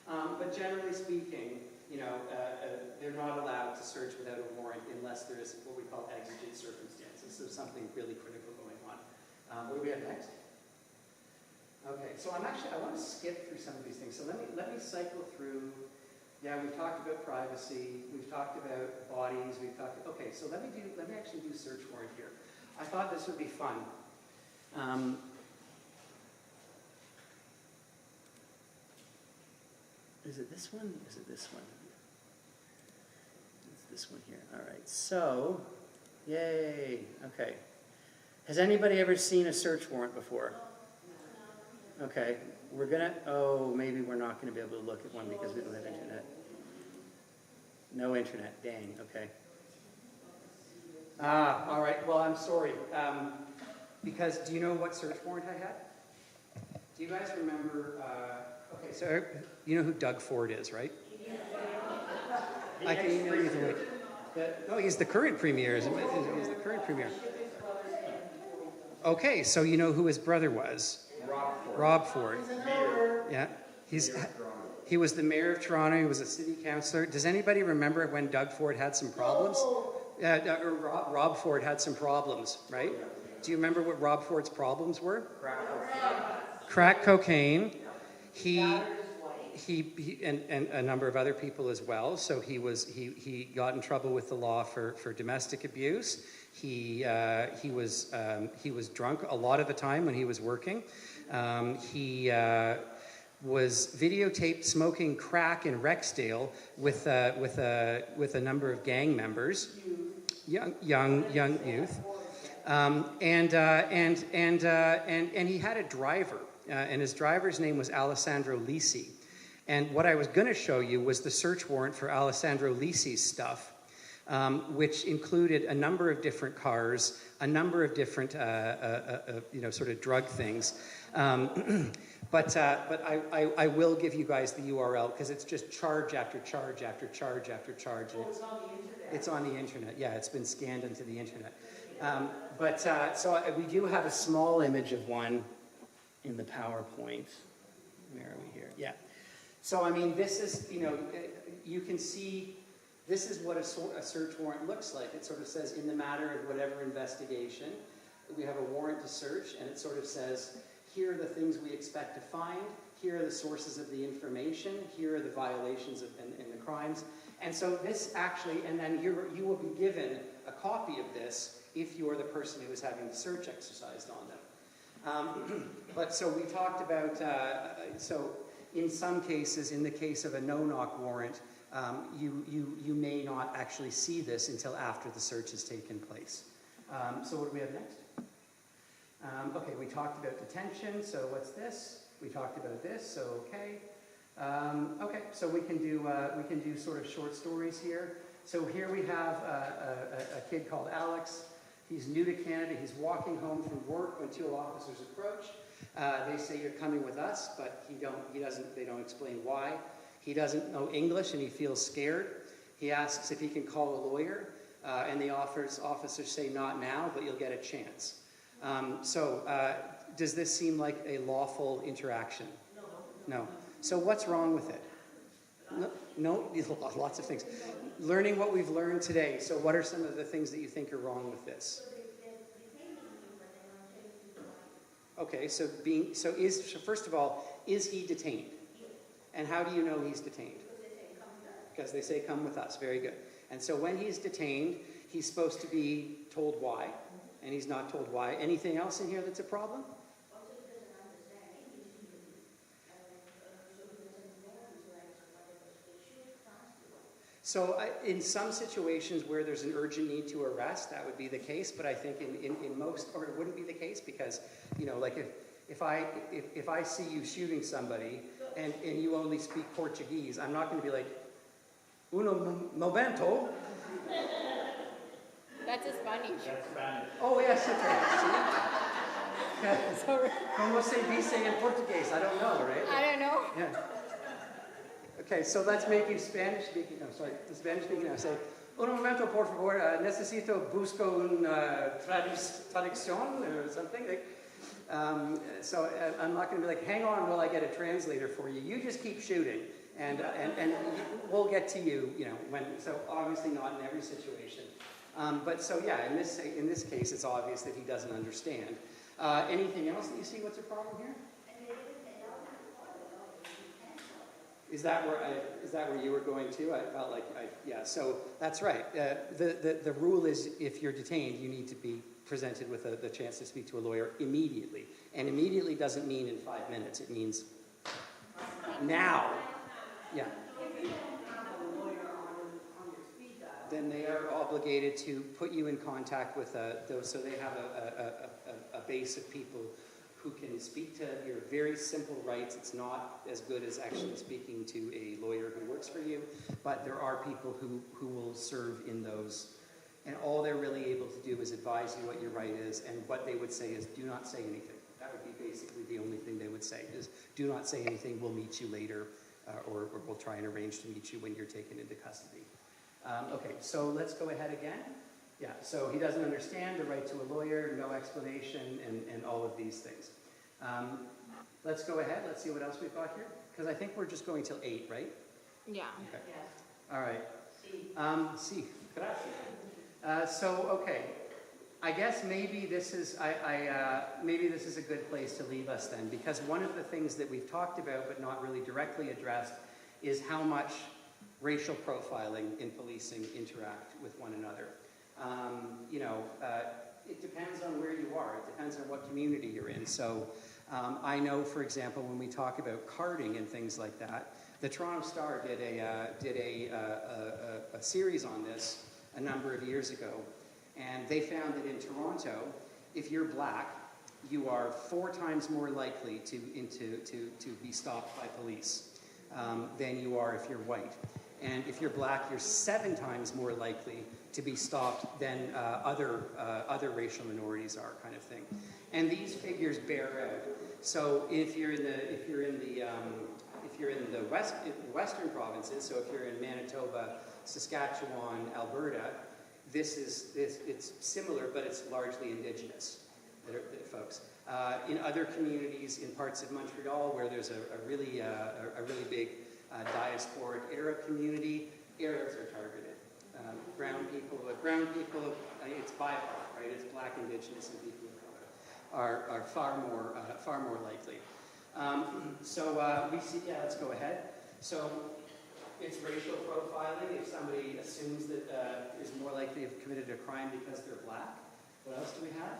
But generally speaking, they're not allowed to search without a warrant unless there is what we call exigent circumstances, so something really critical going on. What do we have next? Okay, so I want to skip through some of these things. So let me cycle through. Yeah, we've talked about privacy. We've talked about bodies. Okay, so let me actually do search warrant here. I thought this would be fun. Is it this one? Is it this one? It's this one here. All right. So, yay. Okay. Has anybody ever seen a search warrant before? Okay. Maybe we're not going to be able to look at one because we don't have internet. No internet. Dang. Okay. All right. Well, I'm sorry. Because do you know what search warrant I had? Do you guys remember? Okay, so you know who Doug Ford is, right? I can email you the link. No, he's the current premier. He's the current premier. Okay, so you know who his brother was? Rob Ford. Yeah, he was the mayor of Toronto. He was a city councillor. Does anybody remember when Doug Ford had some problems? Or Rob Ford had some problems, right? Do you remember what Rob Ford's problems were? Crack cocaine. He and a number of other people as well. So he got in trouble with the law for domestic abuse. He was drunk a lot of the time when he was working. He was videotaped smoking crack in Rexdale with a number of gang members, young youth, and he had a driver, and his driver's name was Alessandro Lisi. And what I was going to show you was the search warrant for Alessandro Lisi's stuff, which included a number of different cars, a number of different, sort of drug things. But I will give you guys the URL because it's just charge after charge after charge after charge. And it's on the internet. It's on the internet. Yeah, it's been scanned into the internet. So we do have a small image of one in the PowerPoint. Where are we here? Yeah. So I mean, this is, you can see. This is what a search warrant looks like. It sort of says, in the matter of whatever investigation, we have a warrant to search, and it sort of says, here are the things we expect to find, here are the sources of the information, here are the violations and the crimes. And so this actually, and then you will be given a copy of this if you are the person who is having the search exercised on them. But so we talked about, so in some cases, in the case of a no-knock warrant, you may not actually see this until after the search has taken place. So what do we have next? Okay, we talked about detention, so what's this? We talked about this, so okay. Okay, so we can do sort of short stories here. So here we have a kid called Alex. He's new to Canada. He's walking home from work when two officers approach. They say, "You're coming with us," but they don't explain why. He doesn't know English and he feels scared. He asks if he can call a lawyer, and the officers say, "Not now, but you'll get a chance." Does this seem like a lawful interaction? No. So what's wrong with it? No, lots of things. Learning what we've learned today. So what are some of the things that you think are wrong with this? Okay, first of all, is he detained? And how do you know he's detained? Because they say, "Come with us." Very good. And so when he's detained, he's supposed to be told why, and he's not told why. Anything else in here that's a problem? So in some situations where there's an urgent need to arrest, that would be the case. But I think in most, or it wouldn't be the case because, like if I see you shooting somebody and you only speak Portuguese, I'm not going to be like, "Uno momento." That's Spanish. That's Spanish. Oh yes, okay. Sorry. Como se dice in Portuguese? I don't know, right? I don't know. Yeah. Okay, so let's make you Spanish speaking. I'm sorry, the Spanish speaking now. Say, "Un momento, por favor. Necesito busco una traducción or something." So I'm not going to be like, "Hang on while I get a translator for you. You just keep shooting, and we'll get to you." When. So obviously not in every situation. But so yeah, in this case, it's obvious that he doesn't understand. Anything else that you see? What's the problem here? Is that where you were going to? I felt like yeah. So that's right. The rule is if you're detained, you need to be presented with the chance to speak to a lawyer immediately. And immediately doesn't mean in 5 minutes. It means now. Yeah. Then they are obligated to put you in contact with those. So they have a base of people who can speak to your very simple rights. It's not as good as actually speaking to a lawyer who works for you, but there are people who will serve in those. And all they're really able to do is advise you what your right is, and what they would say is, "Do not say anything." That would be basically the only thing they would say, is, "Do not say anything, we'll meet you later, or we'll try and arrange to meet you when you're taken into custody." Okay, so let's go ahead again. Yeah, so he doesn't understand the right to a lawyer, no explanation, and all of these things. Let's go ahead. Let's see what else we've got here. Because I think we're just going till 8, right? Yeah. Okay. All right. C. Gracias. Okay. I guess maybe this is maybe this is a good place to leave us then, because one of the things that we've talked about but not really directly addressed is how much racial profiling in policing interact with one another. It depends on where you are. It depends on what community you're in. So I know, for example, when we talk about carding and things like that, the Toronto Star did a series on this a number of years ago, and they found that in Toronto, if you're black, you are 4 times more likely to be stopped by police than you are if you're white. And if you're black, you're 7 times more likely to be stopped than other racial minorities are, kind of thing. And these figures bear out. So if you're in the western provinces, so if you're in Manitoba, Saskatchewan, Alberta, it's similar, but it's largely Indigenous folks. In other communities, in parts of Montreal, where there's a really big diasporic Arab community, Arabs are targeted. Brown people, it's BIPOC, right? It's Black, Indigenous, and people of color are far more likely. We see. Yeah, let's go ahead. So it's racial profiling. If somebody assumes that is more likely to have committed a crime because they're black. What else do we have?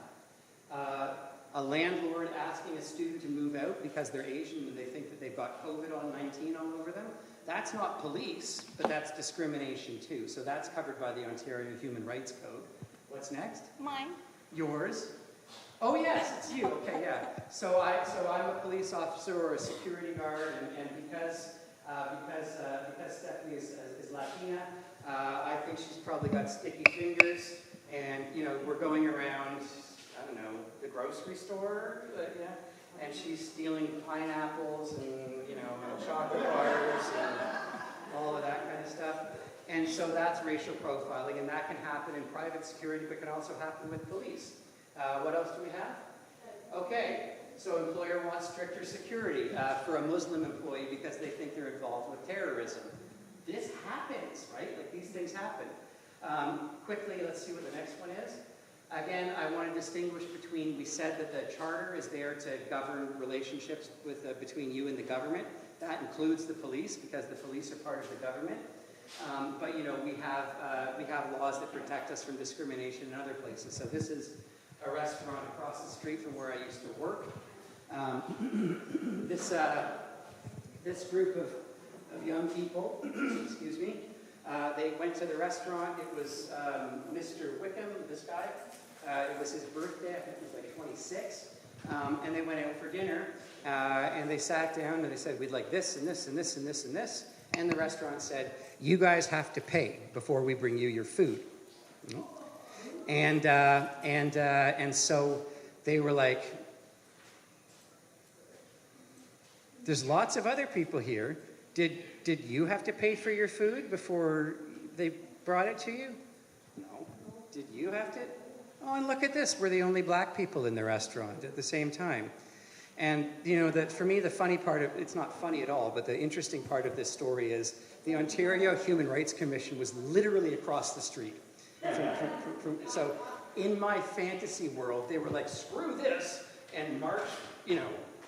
A landlord asking a student to move out because they're Asian and they think that they've got COVID-19 all over them. That's not police, but that's discrimination too. So that's covered by the Ontario Human Rights Code. What's next? Mine. Yours? Oh yes, it's you. Okay, yeah. So I'm a police officer or a security guard, and because Stephanie is Latina, I think she's probably got sticky fingers, and we're going around, I don't know, the grocery store, and she's stealing pineapples and chocolate bars and all of that kind of stuff. And so that's racial profiling, and that can happen in private security, but can also happen with police. What else do we have? Okay, so employer wants stricter security for a Muslim employee because they think they're involved with terrorism. This happens, right? Like, these things happen. Quickly, let's see what the next one is. Again, I want to distinguish between, we said that the charter is there to govern relationships between you and the government. That includes the police, because the police are part of the government. But we have laws that protect us from discrimination in other places. So this is a restaurant across the street from where I used to work. This group of young people, excuse me, they went to the restaurant. It was Mr. Wickham, this guy. It was his birthday. I think he was like 26. And they went out for dinner. And they sat down and they said, we'd like this and this and this and this and this. And the restaurant said, you guys have to pay before we bring you your food. And so they were like, there's lots of other people here. Did you have to pay for your food before they brought it to you? No. Did you have to? Oh, and look at this. We're the only black people in the restaurant at the same time. And, for me, the funny part it's not funny at all, but the interesting part of this story is the Ontario Human Rights Commission was literally across the street. So in my fantasy world, they were like, screw this, and marched,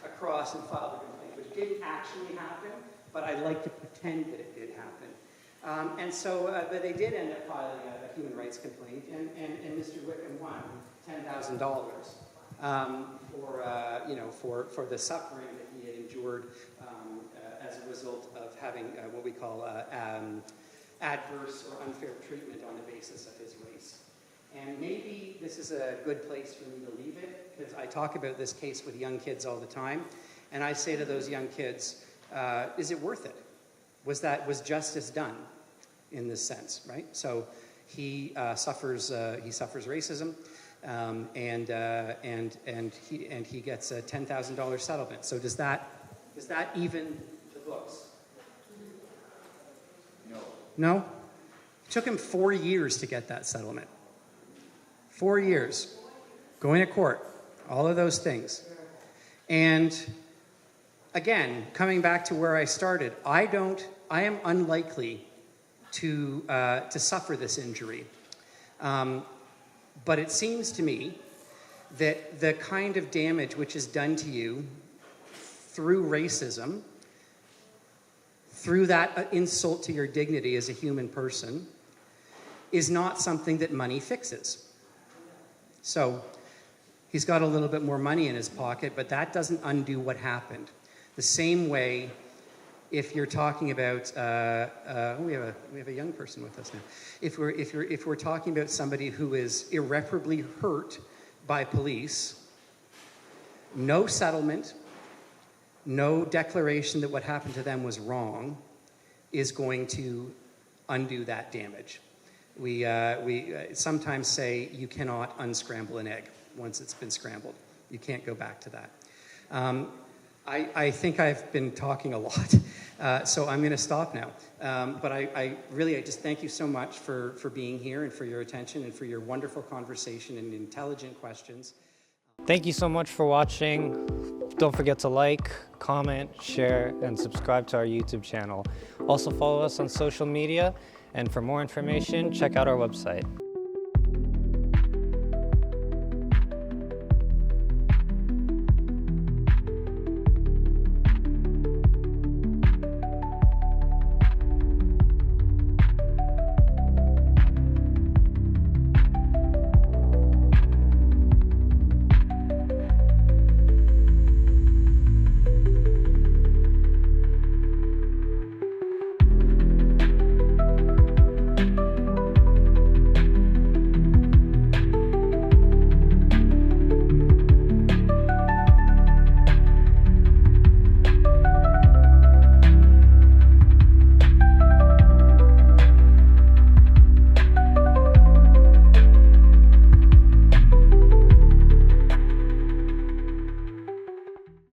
across and filed a complaint, which didn't actually happen, but I like to pretend that it did happen. But they did end up filing a human rights complaint, and Mr. Wickham won $10,000 for the suffering that he had endured as a result of having what we call adverse or unfair treatment on the basis of his race. And maybe this is a good place for me to leave it, because I talk about this case with young kids all the time, and I say to those young kids, is it worth it? Was justice done in this sense, right? So he suffers racism, and he gets a $10,000 settlement. So does that even the books? No. It took him 4 years to get that settlement. 4 years, going to court, all of those things. And again, coming back to where I started, I am unlikely to suffer this injury. But it seems to me that the kind of damage which is done to you through racism, through that insult to your dignity as a human person, is not something that money fixes. So he's got a little bit more money in his pocket, but that doesn't undo what happened. The same way, if you're talking about, we have a young person with us now. If we're talking about somebody who is irreparably hurt by police, no settlement, no declaration that what happened to them was wrong is going to undo that damage. We sometimes say you cannot unscramble an egg once it's been scrambled. You can't go back to that. I think I've been talking a lot, so I'm going to stop now. But I just thank you so much for being here and for your attention and for your wonderful conversation and intelligent questions. Thank you so much for watching. Don't forget to like, comment, share, and subscribe to our YouTube channel. Also follow us on social media, and for more information, check out our website.